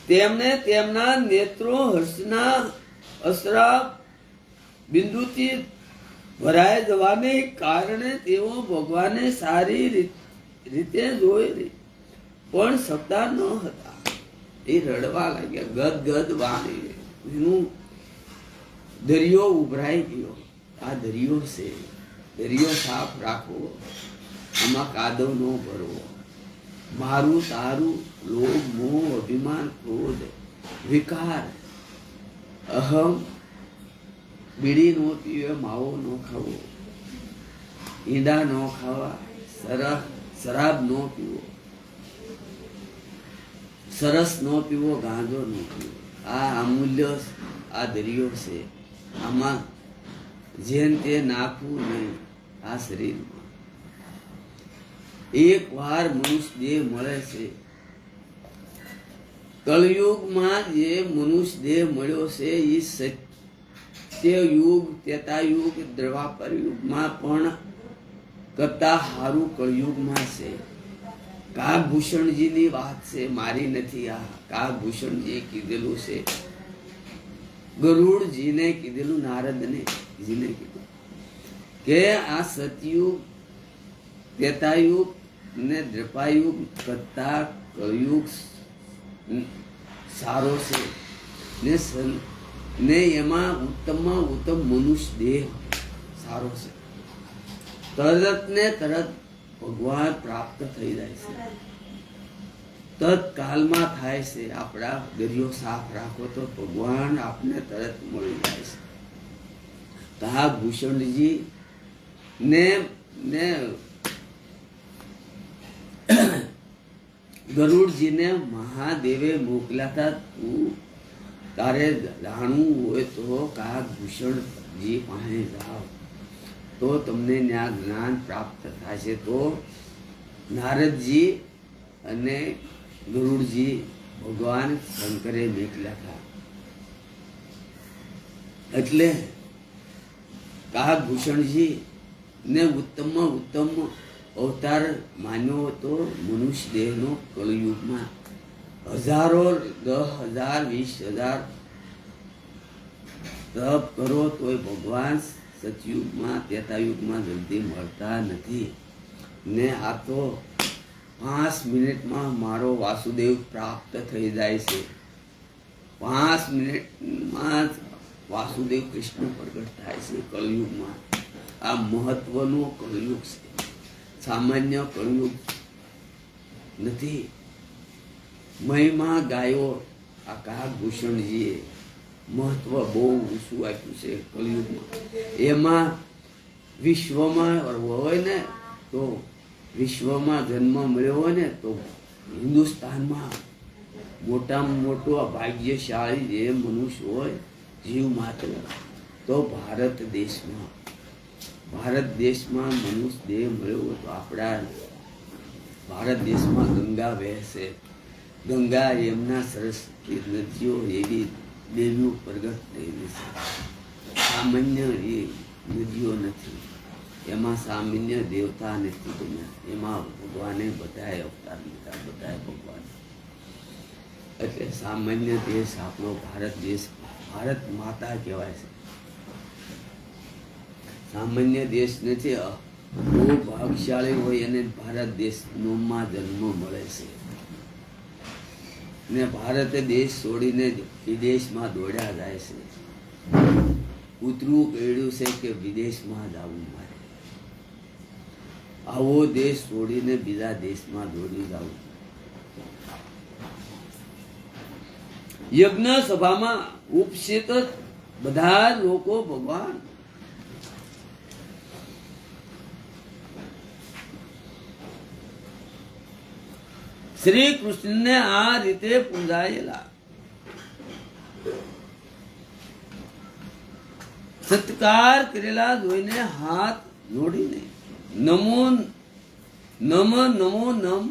તેમણે તેમના નેત્રો હર્ષના અસરા બિંદુથી ભરાઈ જવાને કારણે તેઓ ભગવાનને સારી રીતે જોઈ પણ શકતા ન હતા. એ રડવા લાગ્યા, ગદગદ વાણી. એનું દરિયો ઉભરાઈ ગયો. આ દરિયો છે, દરિયો સાફ રાખવો, આમાં કાદવ ન ભરવો. મારું તારું લોભ મોહ અભિમાન ક્રોધ વિકાર અહમ, બીડી નો પીવે, માવો ન ખાવો, ઈંડા ન ખાવા, શરાબ ન પીવો, સરસ ન પીવો, ગાંજો ન પીવો. આ અમૂલ્ય આ દરિયો છે. આમાં જેન તે નાખવું નહીં. આ શરીરમાં એક વાર મનુષ્ય દેહ મળે છે. કલયુગમાં જે મનુષ્ય દેહ મળ્યો છે એ સત્યયુગ, ત્રેતાયુગ, દ્વાપર યુગમાં પણ કરતા હારું કળયુગમાં છે. કાગભૂષણજીની વાત છે, મારી નથી. આ કાગભૂષણજીએ કીધેલું છે, ગરુડજીને કીધેલું, નારદને જીને કીધું કે આ સતયુગ, ત્રેતાયુગ ને દ્રપાયુગ કરતા કળયુગ સારો છે ને એમાં ઉત્તમમાં ઉત્તમ મનુષ્ય દેહ સારો છે. તરત ને તરત ભગવાન પ્રાપ્ત થઈ જાય છે, તત્કાલમાં થાય છે. આપણા દરિયો સાફ રાખો તો ભગવાન આપને તરત મળી જાય છે. કાગભૂષણજી ને ગરુડજીને મહાદેવે મોકલ્યા હતા, તું તારે જાણવું હોય તો કાગભૂષણજી પાસે જાઓ તો તમને ત્યાં જ્ઞાન પ્રાપ્ત થાય છે. તો નારદજી અને ગરુડજી ભગવાન શંકરે મોકલ્યા હતા. એટલે કાગભૂષણજી ને ઉત્તમમાં ઉત્તમ અવતાર માન્યો હતો મનુષ્ય દેહનો કળયુગમાં. હજારો, 10,000, 20,000 તપ કરો તોય ભગવાન સતયુગમાં, ત્રેતાયુગમાં જલ્દી મળતા નથી. ને આ તો 5 મિનિટમાં મારો વાસુદેવ પ્રાપ્ત થઈ જાય છે. 5 મિનિટમાં વાસુદેવ કૃષ્ણ પ્રગટ થાય છે કળયુગમાં. આ મહત્વનો કળયુગ છે, સામાન્ય કળયુગ નથી. મહિમા ગાયો આ કાગભૂષણજીએ મહત્વ બહુ ઊંચું આપ્યું છે કળયુગમાં. એમાં વિશ્વમાં હોય ને તો વિશ્વમાં જન્મ મળ્યો હોય ને તો હિન્દુસ્તાનમાં મોટામાં મોટો ભાગ્યશાળી જે મનુષ્ય હોય જીવ માત્ર તો ભારત દેશમાં મનુષ્ય દેહ મળ્યો હોય તો આપણા ભારત દેશમાં ગંગા વહેશે. ગંગા એમના સરસ્વતી નદીઓ એવી દેવીઓ પ્રગટ થયેલી છે. સામાન્ય એ નદીઓ નથી, એમાં સામાન્ય દેવતા નથી બન્યા. એમાં ભગવાને બધાએ અવતાર લીધા, બધાએ ભગવાન. એટલે સામાન્ય દેશ આપણો ભારત દેશ, ભારત માતા કહેવાય છે. સામાન્ય દેશ નથી. બહુ ભાગશાળી હોય એને ભારત દેશમાં જન્મ મળે છે. ને ભારત દેશ છોડીને વિદેશમાં દોડ્યા જાય છે. ઉતરવું પડ્યું છે કે વિદેશમાં જવું મારે. આવો દેશ છોડીને બીજા દેશમાં દોડી જવું. યજ્ઞ સભામાં ઉપસ્થિત બધા લોકો ભગવાન શ્રી કૃષ્ણને આ રીતે પૂજાયેલા, સત્કાર કરેલા જોઈને હાથ જોડીને નમો નમ નમો નમ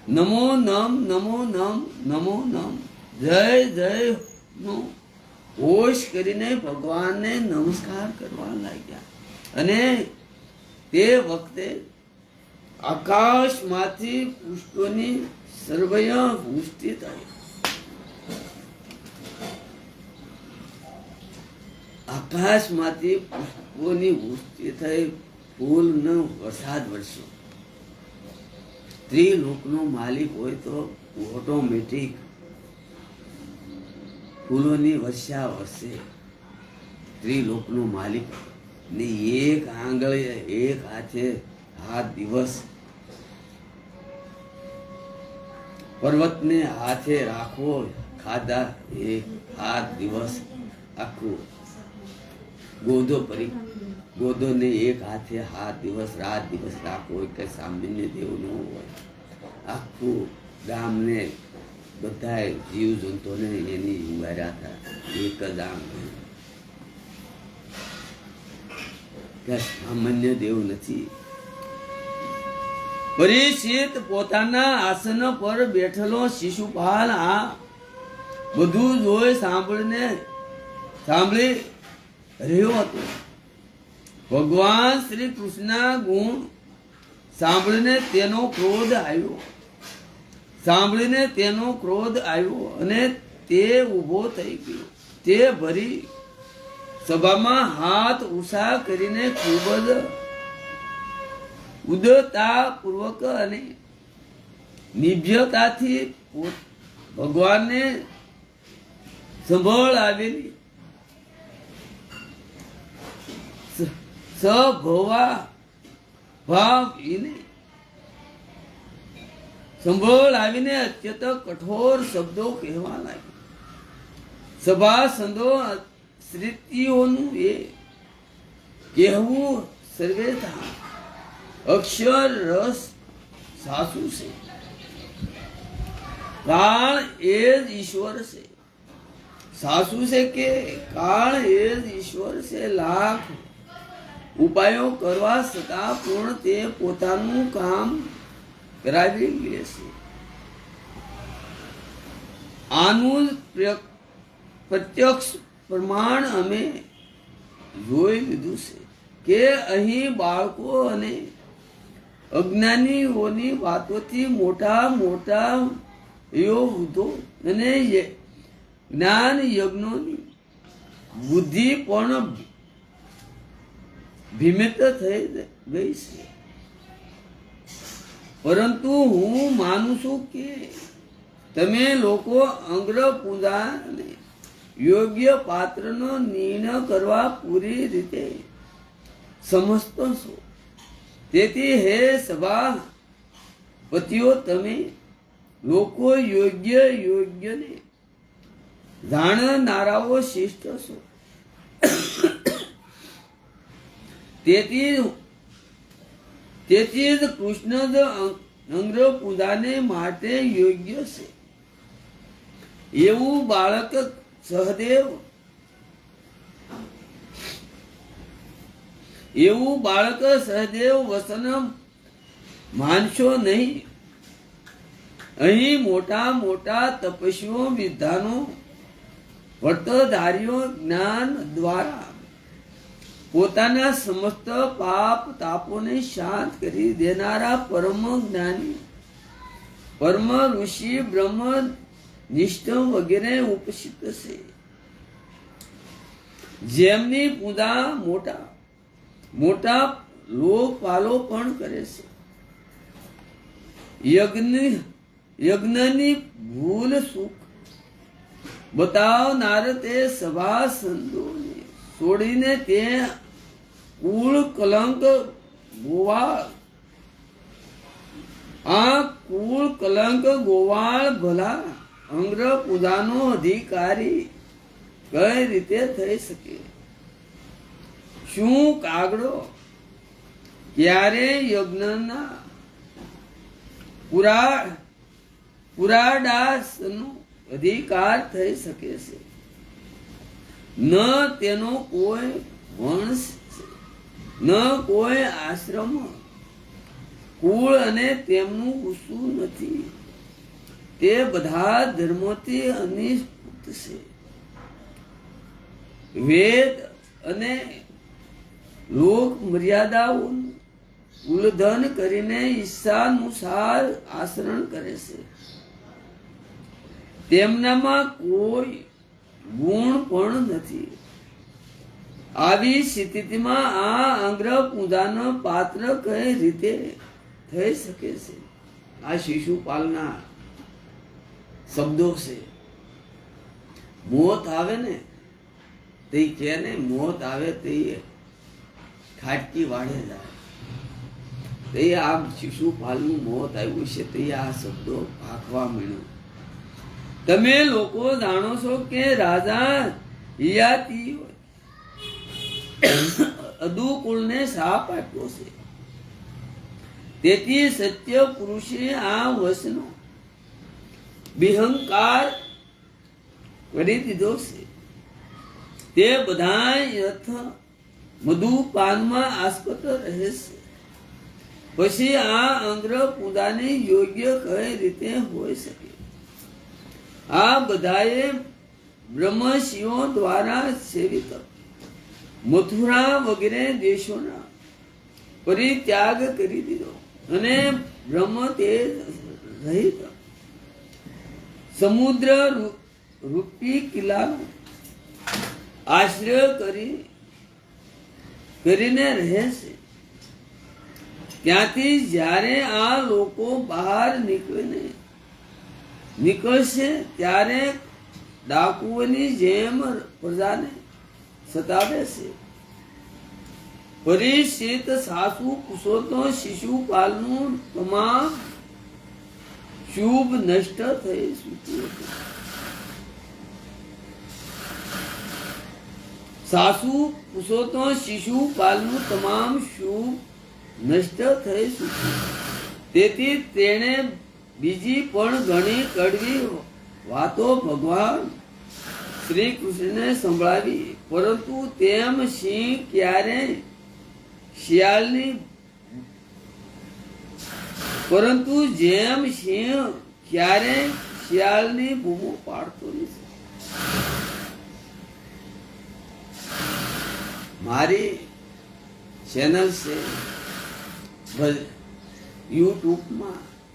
નમો નમ નમો નમ નમો નમ જય જય નો ઘોષ કરીને ભગવાનને નમસ્કાર કરવા લાગ્યા. અને તે વખતે આકાશમાંથી પુષ્પોની સર્વય વૃષ્ટિ થઈ. આકાશમાંથી પુષ્પોની વૃષ્ટિ થઈ, ફૂલનો વરસાદ વરસ્યો. ત્રિલોકનો માલિક હોય તો ઓટોમેટિક ફૂલોની વર્ષા વરસે. ત્રિલોકનો માલિક ને એક આંગળે એક હાથે હાથ દિવસ, પર્વતને હાથે રાખવો ખાધા એક હાથ દિવસ આખું. ગોધોને એક હાથે હાથ દિવસ રાત દિવસ રાખવો કે સામાન્ય દેવ ન હોય. આખું ગામને બધા જીવ જંતુને એની ઉગાર્યા હતા. એક જ આમ કે સામાન્ય દેવ નથી. પરીક્ષિત પોતાના આસન પર બેઠેલો શિશુપાલ આ બધું જોઈ સાંભળી રહ્યો હતો. ભગવાન શ્રી કૃષ્ણના ગુણ સાંભળીને તેનો ક્રોધ આવ્યો અને તે ઊભો થઈ ગયો. તે ભરી સભામાં હાથ ઊંચા કરીને ખૂબ જ ઉદરતા પૂર્વક અને નિભ્યતાથી ભગવાનને સંભળ આવેલી સંભળ આવીને અત્યંત કઠોર શબ્દો કહેવા લાગ્યા. સભાસદો સ્ત્રીઓનું એ કહેવું સર્વેથા અક્ષર રસ સાસુ છે, કાળ એ જ ઈશ્વર છે. સાસુ છે કે કાળ એ જ ઈશ્વર છે. લાખ ઉપાયો કરવા છતાં પૂર્ણ તે પોતાનું કામ કરાવી લે છે. આનું પ્રત્યક્ષ પ્રમાણ અમે જોઈ લીધું છે કે અહીં બાળકો અને અજ્ઞાનીઓની વાતોથી મોટા વૃદ્ધો અને જ્ઞાન યજ્ઞોની બુદ્ધિ પણ ભીમિત થઈ ગઈ છે. પરંતુ હું માનું છું કે તમે લોકો અંગ્ર પૂજાને યોગ્ય પાત્રનો નિર્ણય કરવા પૂરી રીતે સમજતો છો. તેથી હે સભાપતિઓ, તમે લોકો યોગ્યને જાણનારાઓ શ્રેષ્ઠ છો. તેથી જ કૃષ્ણ જ અંગ્ર પૂજાને માટે યોગ્ય છે. એવું બાળક સહદેવ વસન માનશો નહીં. અહીં મોટા તપસ્વીઓ, વિદ્વાનો, વ્રતધારીઓ, જ્ઞાન દ્વારા પોતાના સમસ્ત પાપ તાપોને શાંત કરી દેનારા પરમ જ્ઞાની, પરમ ઋષિ, બ્રહ્મ નિષ્ઠ વગેરે ઉપસ્થિત છે. જેમની પૂજા મોટા લોકપાલો પણ કરે છે. યજ્ઞની ભૂલ સુખ બતાવનાર તે સભાસદોને છોડીને તે કુળ કલંક ગોવાળ ભલા અંગ્ર પૂજાનો અધિકારી કઈ રીતે થઈ શકે? શું કાગડો ક્યારે યજ્ઞના પુરાડાસનો અધિકાર થઈ શકે છે? ન તેનો કોઈ વંશ છે, ન કોઈ આશ્રમ, કુળ અને તેમનું ઉસું નથી. તે બધા ધર્મોથી અનિષ્ટ છે. વેદ અને લોક મર્યાદાઓનું ઉલ્લંઘન કરીને ઈચ્છાનુસાર આચરણ કરે છે. તેમનામાં કોઈ ગુણ પણ નથી. આવી સ્થિતિમાં આ અંગ્રહ પૂજાનો પાત્ર કઈ રીતે થઈ શકે છે? આ શિશુપાલના શબ્દો છે. મોત આવે ને તે કે ને, મોત આવે તે ખાટકી વાળે જાય. તે આ શિશુપાલનું મોત આવ્યું છે તે આ શબ્દો ભાખવા મળ્યું. તમે લોકો જાણો છો કે રાજા યયાતિ અદુકુળને શાપ આપ્યો છે. તેથી સત્ય પુરુષે આ વચનો બિહંકાર કરી દીધો છે. તે બધા યથ મધુપાનમાં આસ્પદ રહે છે. પછી આ અંગ્રહ પૂજાને યોગ્ય કઈ રીતે હોઈ શકે? આ બધાએ બ્રહ્મશિવો દ્વારા સેવિત મથુરા વગેરે દેશોના પરિત્યાગ કરી દીધો અને બ્રહ્મ તેજ રહિત સમુદ્ર રૂપી કિલ્લાનો આશ્રય કરીને રહે છે. ત્યાંથી જ્યારે આ લોકો બહાર નીકળશે ત્યારે ડાકુઓની જેમ પ્રજાને સતાવે છે. પરિચિત સાસુ પુરુષોત્તમ શિશુપાલનું તમામ શુભ નષ્ટ થઈ ચૂક્યું હતું. સાસુ પુરુષોત્તમ શિશુપાલનું તમામ શુભ નષ્ટ થઈ ચૂક્યું. તેથી તેણે બીજી પણ ઘણી કડવી વાતો ભગવાન શ્રી કૃષ્ણને સંભળાવી. પરંતુ તેમ સિંહ ક્યારે શિયાળની પરંતુ જેમ સિંહ ક્યારે શિયાળની બૂમો પાડતો નથી. મારી ચેનલ છે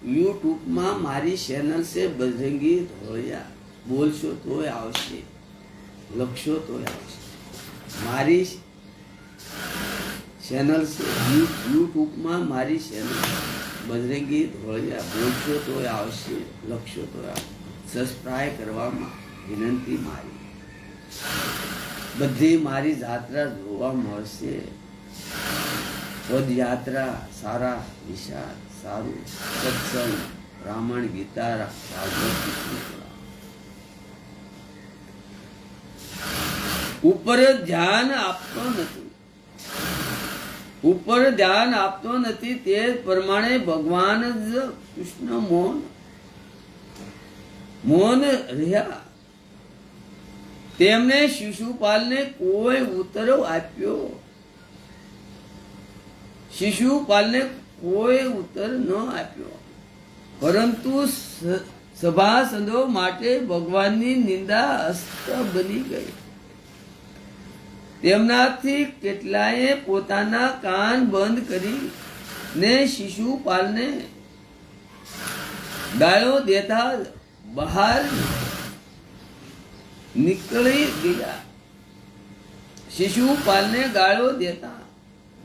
યુટ્યુબમાં મારી ચેનલ છે બજરંગી ધોળિયા. બોલશો તોય આવશે, લખશો તોય આવશે. મારી ચેનલ છે યુટ્યુબમાં, મારી ચેનલ બજરંગી ધોળિયા. બોલશો તોય આવશે, લખશો તોય આવશે. સબસ્ક્રાઇબ કરવામાં વિનંતી મારી. બધી મારી જાત્રા જોવા મળશે. પદયાત્રા સારા વિશાળ સારું સત્સંગ, રામાયણ, ગીતા, ભાગવત, ઉપર ધ્યાન આપતો નથી. તે પ્રમાણે ભગવાન જ કૃષ્ણ મૌન રહ્યા. તેમને શિશુપાલને કોઈ ઉત્તર આપ્યો. શિશુપાલને કોઈ ઉત્તર ન આપ્યો, પરંતુ સભાસદો માટે ભગવાનની નિંદા અસ્ત્ર બની ગઈ. તેમનાથી કેટલાએ પોતાના કાન બંધ કરી ને શિશુપાલને ગાળો દેતા બહાર નીકળી ગયા. શિશુપાલને ગાળો દેતા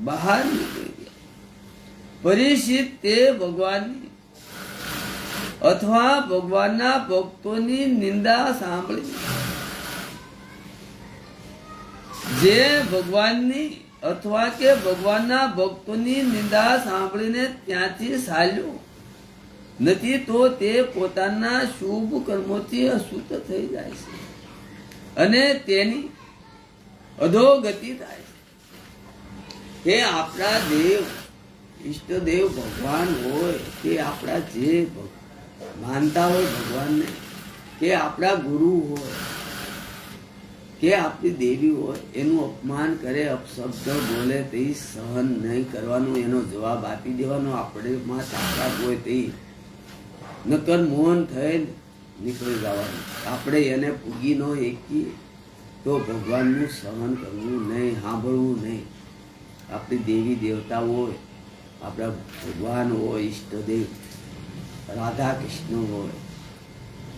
બહાર નીકળી ગયા. પરિચિત તે ભગવાનની અથવા ભગવાનના ભક્તોની નિંદા સાંભળી, જે ભગવાનની અથવા કે ભગવાનના ભક્તોની નિંદા સાંભળીને ત્યાંથી ચાલ્યો નથી, તો તે પોતાના શુભ કર્મોથી અશુદ્ધ થઈ જાય છે અને તેની અધોગતિ થાય છે. એ આપણા દેવ ઈષ્ટદેવ ભગવાન હોય, કે આપણા જે માનતા હોય ભગવાનને, કે આપણા ગુરુ હોય, કે આપણી દેવી હોય, એનું અપમાન કરે, અપશબ્દ બોલે તે સહન નહીં કરવાનું, એનો જવાબ આપી દેવાનો. આપણે માં તાકાત હોય તે નકર મૌન થઈ નીકળી જવાનું. આપણે એને પૂગી ન એકીએ તો ભગવાનનું સહન કરવું નહીં, સાંભળવું નહીં. આપણી દેવી દેવતા હોય, આપણા ભગવાન હોય, ઈષ્ટદેવ રાધા કૃષ્ણ હોય,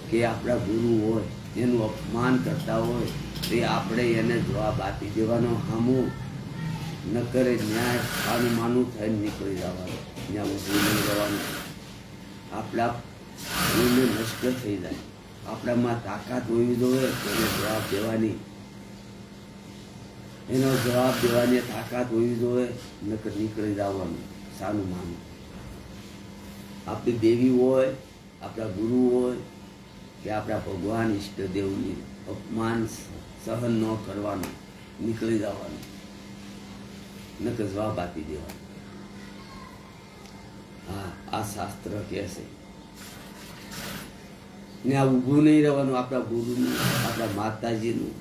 કે આપણા ગુરુ હોય, એનું અપમાન કરતા હોય તે આપણે એને જવાબ આપી દેવાનો. હામું ન કરે ન્યાય ખાનું માનું થઈને નીકળી જવાનું, ત્યાં ઊભું નહીં રહેવાનું. આપણા કોઈને નષ્ટ થઈ જાય. આપણામાં તાકાત હોવી જોઈએ એને જવાબ દેવાની, એનો જવાબ દેવાની તાકાત હોવી જોઈએ, નકર નીકળી જવાનું સાનું માનું. આપણી દેવી હોય, આપણા ગુરુ હોય કે આપણા ભગવાન ઈષ્ટદેવની અપમાન સહન ન કરવાનું, નીકળી જવાનું, નકર જવાબ આપી દેવાનો. હા, આ શાસ્ત્ર કહે છે. ને આ ઊભું નહીં રહેવાનું આપણા ગુરુનું, આપણા માતાજીનું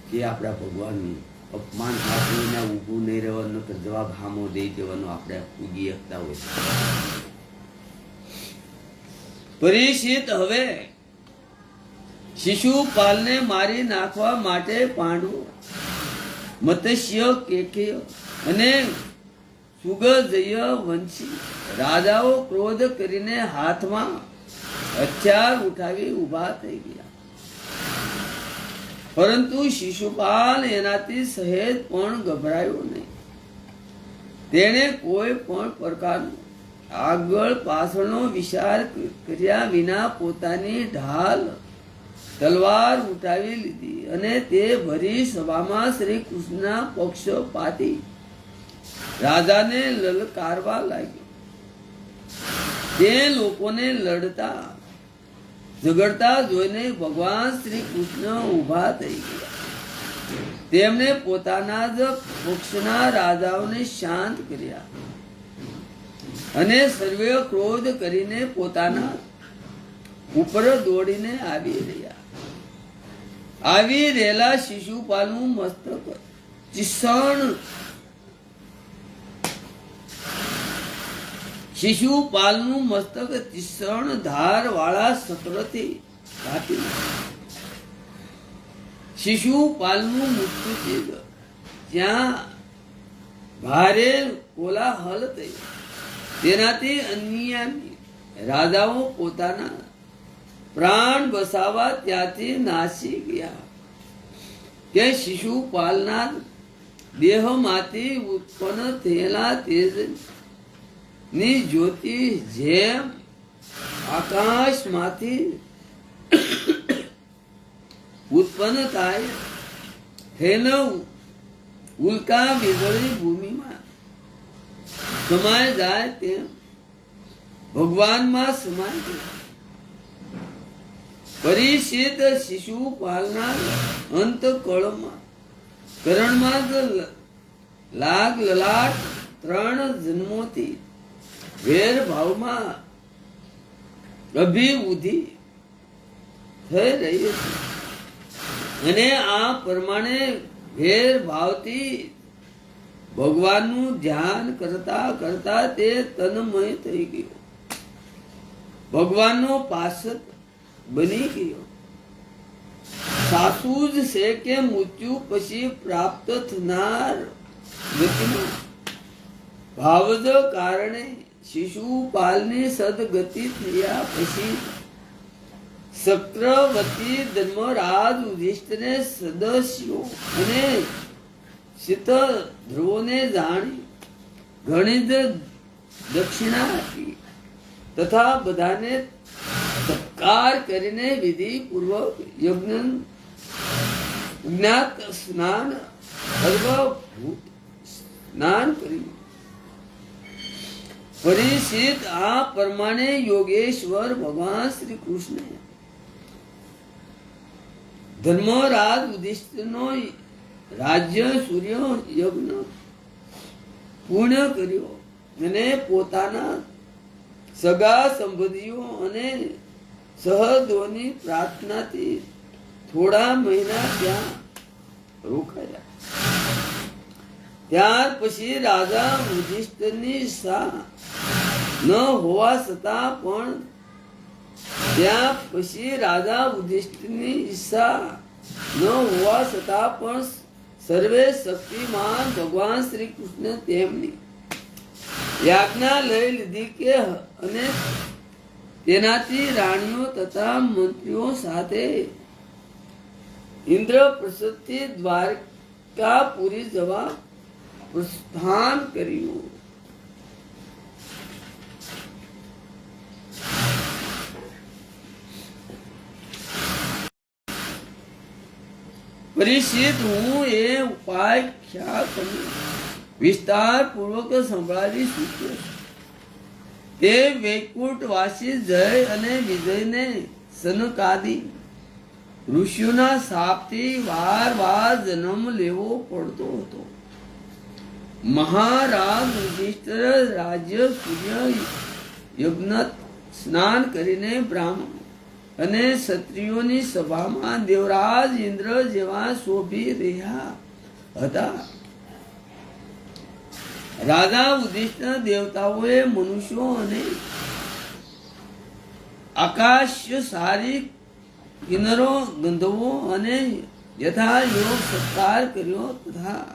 કે આપણા ભગવાનનું અપમાન થતું એને ઊભું નહીં રહેવાનું, નકર જવાબ હામો દઈ દેવાનો. આપણે ઉગી શકતા હોય. પરીક્ષિત, હવે શિશુપાલને મારી નાખવા માટે પાંડુ, મત્સ્ય, કેકય અને સુગજય વંશી રાજાઓ ક્રોધ કરીને હાથમાં હથિયાર ઉઠાવી ઊભા થઈ ગયા. પરંતુ શિશુપાલ એનાથી સહેજ પણ ગભરાયો નહીં. તેણે કોઈ પણ પ્રકારનો આગળ પાછળનો વિચાર કર્યા વિના પોતાની ઢાલ તલવાર ઉઠાવી લીધી અને તે ભરી સભામાં શ્રી કૃષ્ણના પક્ષપાતી રાજાને લલકારવા લાગ્યો. તે લોકોને લડતા ઝઘડતા જોઈને ભગવાન શ્રી કૃષ્ણ ઊભા થઈ ગયા. તેમણે પોતાના જ પક્ષના રાજાઓને શાંત કર્યા અને સર્વે ક્રોધ કરીને પોતાના ઉપર દોડીને આવી રહેલા શિશુપાલનું મસ્તક તીક્ષ્ણ ધાર વાળા શસ્ત્રથી કાપી નાખ્યું. શિશુપાલનું મૃત્યુ ત્યાં ભારે કોલાહલ થયો. તેનાથી અન્ય રાજાઓ પોતાના પ્રાણ બસાવવા ત્યાંથી નાસી ગયા કે શિશુપાલના દેહમાંથી ઉત્પન્ન થયેલા તેજની જ્યોતિ જેમ આકાશમાંથી ઉત્પન્ન થાય થયેલો ઉલ્કા વીજળી ભૂમિમાં સમાય જાય તેમ ભગવાનમાં સમાય ગયા. પરીક્ષિત, શિશુપાલના અંતકળમાં કરણમાં લાગ લલાટ 3 જન્મોથી વેર ભાવમાં અભિવૃદ્ધિ થઈ રહી હતી અને આ પ્રમાણે વેર ભાવથી ભગવાનનું ધ્યાન કરતા કરતા તે તન્મય થઈ ગયો, ભગવાનનો પાર્ષદ બની ગયો. સાચું જ છે કે મૃત્યુ પછી પ્રાપ્ત થનાર ગતિમાં ભાવજ કારણે શિશુપાલની સદગતિ થયા પછી ચક્રવર્તી ધર્મરાજ યુધિષ્ઠિરે સદસ્યો અને શીતધ્રુવને જાણી ઘણી જ દક્ષિણા આપી તથા બધાને સત્કાર કરીને વિધિ પૂર્વક યજ્ઞ જ્ઞાત સ્નાન સર્વભૂત સ્નાન કર્યું. પરીક્ષિત, આ પ્રમાણે યોગેશ્વર ભગવાન શ્રી કૃષ્ણ ધર્મરાજ યુધિષ્ઠિરનો રાજ્ય સૂર્ય યજ્ઞ પૂર્ણ કર્યો અને પોતાના સગા સંબંધીઓ અને સહદોની પ્રાર્થનાથી થોડા મહિના ત્યાં રોકાયા. ત્યાર પછી રાજા યુધિષ્ઠિરની ઈચ્છા ન હોવા છતાં પણ સર્વે શક્તિમાન ભગવાન શ્રી કૃષ્ણ તેમની યાજ્ઞા લઈ લીધી કે અને તેનાથી રાણીઓ તથા મંત્રીઓ સાથે ઇન્દ્ર પ્રસુતિ દ્વારકાપુરી જવા પ્રસ્થાન કર્યું. પરીક્ષિત, હું એ ઉપાય ખ્યાલ તમને વિસ્તાર પૂર્વક સંભળાવી ચૂક્યો છું. તે વૈકુંઠ વાસી જય અને વિજયને સનકાદી ઋષિઓના શાપથી વાર જન્મ લેવો પડતો હતો. મહારાજ યુધિષ્ઠિર રાજ્ય સૂર્ય યજ્ઞ સ્નાન કરીને બ્રાહ્મણ અને ક્ષત્રિયોની સભામાં દેવરાજ ઇન્દ્ર જેવા શોભી રહ્યા હતા. રાજા યુધિષ્ઠિર દેવતાઓએ મનુષ્યો અને આકાશ સારી કિન્નરો ગંધર્વો અને યથા યોગ સત્કાર કર્યો તથા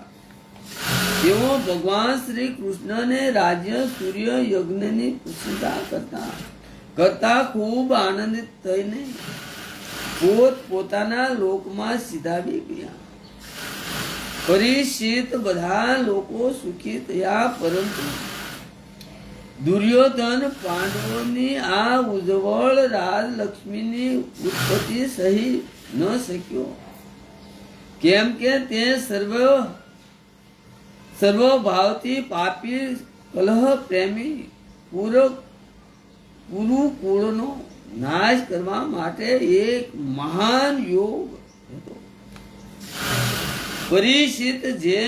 તેઓ ભગવાન શ્રી કૃષ્ણને રાજ્ય સૂર્ય યજ્ઞની પ્રશંસા કરતા ખૂબ આનંદિત થઈને પોતાના લોકમાં સીધાવી ગયા. પરીક્ષિત, બધા લોકો સુખી થયા, પરંતુ દુર્યોધન પાંડવોની આ ઉજ્જવળ રાજલક્ષ્મીની ઉત્પત્તિ સહી ન શક્યો, કેમ કે તે સર્વ ભાવથી પાપી, કલહ પ્રેમી, કુરુકુળનો નાશ કરવા માટે એક મહાન યોગ હતો. પરીક્ષિત, જે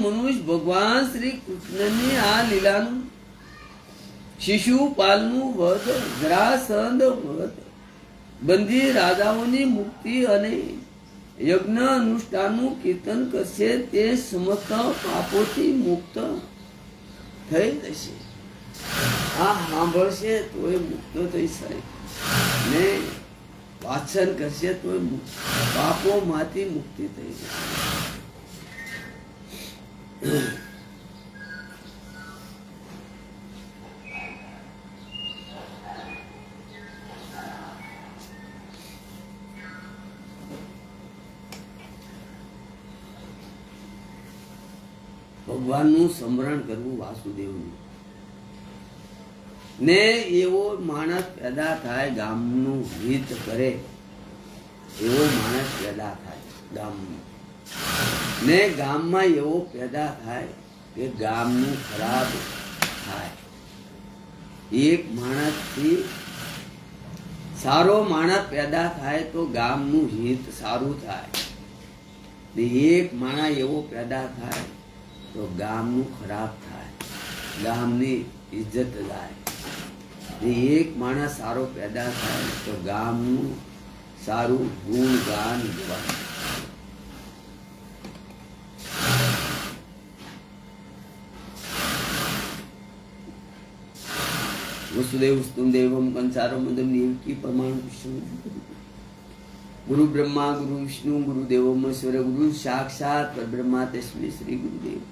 મનુષ્ય ભગવાન શ્રી કૃષ્ણની આ લીલાનું, શિશુપાલનું વધ, જરાસંધ વધ, બંદી રાજાઓની મુક્તિ અને યજ્ઞ અનુષ્ઠાનનું કીર્તન કરશે, તે સમસ્ત પાપોથી મુક્ત થઈ જશે. આ સાંભળશે તો એ મુક્ત થઈ શકે, ને વાચન કરશે તો પાપોમાંથી મુક્તિ થઈ જશે. ભગવાનનું સ્મરણ કરવું, વાસુદેવનું, ને એવો માણસ પેદા થાય ગામનું હિત કરે, એવો માણસ પેદા થાય ગામનું, ને ગામમાં એવો પેદા થાય કે ગામનું ખરાબ થાય. એક માણસથી સારો માણસ પેદા થાય તો ગામનું હિત સારું થાય, ને એક માણસ એવો પેદા થાય તો ગામનું ખરાબ થાય, ગામની ઇજ્જત જાય. એક માણસ સારો પેદા થાય તો ગામનું સારું ગુણ ગાન ગાય. વસુદેવ સ્તુમ દેવમ કંસારો મદમ દેવકી પરમાણુ ગુરુ બ્રહ્મા ગુરુ વિષ્ણુ ગુરુ દેવો મહેશ્વર ગુરુ સાક્ષાત પરબ્રહ્મા તસ્मै શ્રી ગુરુદેવ.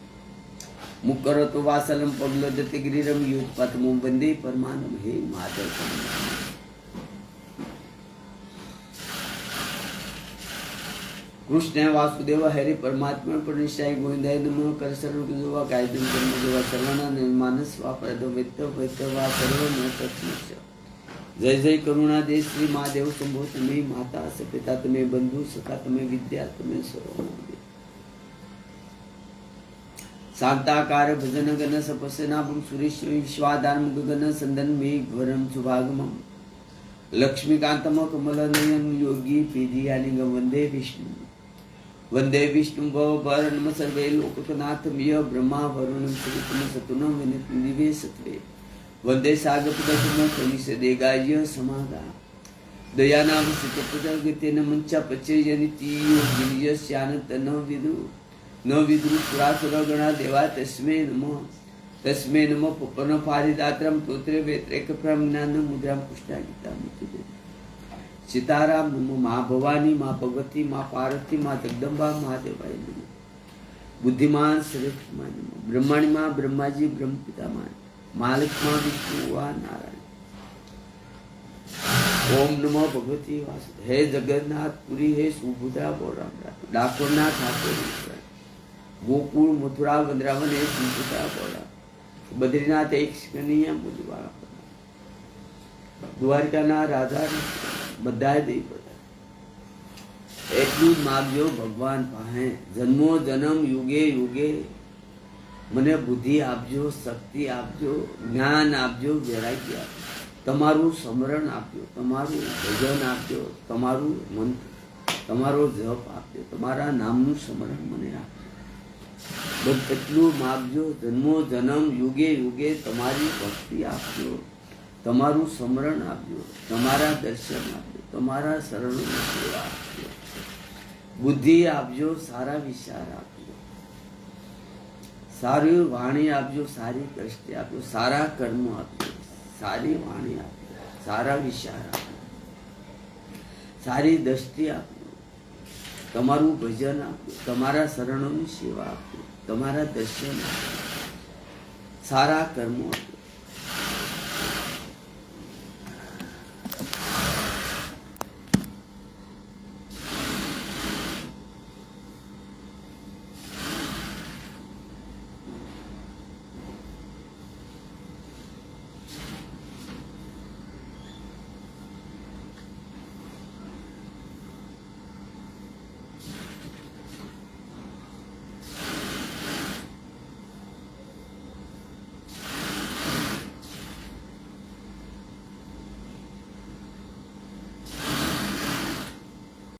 મુકરો તો વાસલમ પગલો દત્ત ગિરિરમ યુદ્ધપથમું વંદે પરમાનમ હે માધવ. કૃષ્ણ વાસુદેવ હરિ પરમાત્મા પરનિશાય ગોવિંદાય નમઃ. કર સર્વ જોવા કાયદમ કર્મ જોવા સર્વના માનસ વાપરદ વૈત્ય વૈત્યવા સર્વ નતક્ષ. જય જય કરુણા દે શ્રી મહાદેવ શંભો. તમે માતા સપિતા, તમે બંધુ સખા, તમે વિદ્યા, તમે સર્વ. શાંતાકાર ભજન ગન સપસનાભમ સુરેશ વિશ્વાધારમ ગગન સંદન મેઘ વરમ શુભાગમમ લક્ષ્મીકાંતમ કમલનયન યોગી પીડિયાલિંગ વંદે વિષ્ણુ ભવભરણમ સર્વે લોકનાથમ ય બ્રહ્મા વરુણમ સવિતમ સતુનમ વિનિતમ દિવે સત્વે વંદે સાગપદમ કનિષ દેગાય સમાગા દયાનામ સિતપદગતેન મંચા પચયનિતિયો ગિરિયસ્યાન તન વિદુ ન વિદ્રુ પુરાસુર ગણા દેવા તસ્મે નમઃ પુપન ફારિદાત્રમ તોત્રે વેત્રેક જ્ઞાન મુદ્રામ પુષ્ટા ગીતા મુક્તિ. સીતારામ નમો. મા ભવાની, મા ભગવતી, મા પાર્વતી, મા જગદંબા, મહાદેવાય નમો. બુદ્ધિમાન શ્રેષ્ઠમાં નમો. બ્રહ્માણીમાં બ્રહ્માજી બ્રહ્મ પિતામાં, માલિકમાં વિષ્ણુ વા નારાયણ. ઓમ નમો ભગવતી વાસુદેવ. હે જગન્નાથ પુરી, હે સુભદ્રા બળરામ, ડાકોરના ઠાકોર, ગોકુળ મથુરા વૃંદાવન, હે સુભદ્રા બળરામ, બદ્રીનાથ એક કનૈયા મુજવાળા, દ્વારકાના રાધા, બધા દઈ બધા. એટલું જ માગજો ભગવાન પાસે, જન્મો જન્મ યુગે યુગે મને બુદ્ધિ આપજો, શક્તિ આપજો, જ્ઞાન આપજો, વૈરાગ્ય આપજો, તમારું સ્મરણ આપજો, તમારું ભજન આપજો, તમારું મંત્ર, તમારો જપ આપજો, તમારા નામનું સ્મરણ મને આપજો. બસ એટલું માગજો. જન્મો જન્મ યુગે યુગે તમારી ભક્તિ આપજો, તમારું સ્મરણ આપજો, તમારા દર્શન આપજો, તમારા શરણોની સેવા આપજો, બુદ્ધિ આપજો, સારા વિચાર આપજો, સારી વાણી આપજો, સારી દ્રષ્ટિ આપજો, સારા કર્મ આપજો, સારી વાણી આપજો, સારા વિચાર આપજો, સારી દ્રષ્ટિ આપજો, તમારું ભજન આપજો, તમારા શરણોની સેવા આપજો, તમારા દર્શન આપજો, સારા કર્મો આપજો,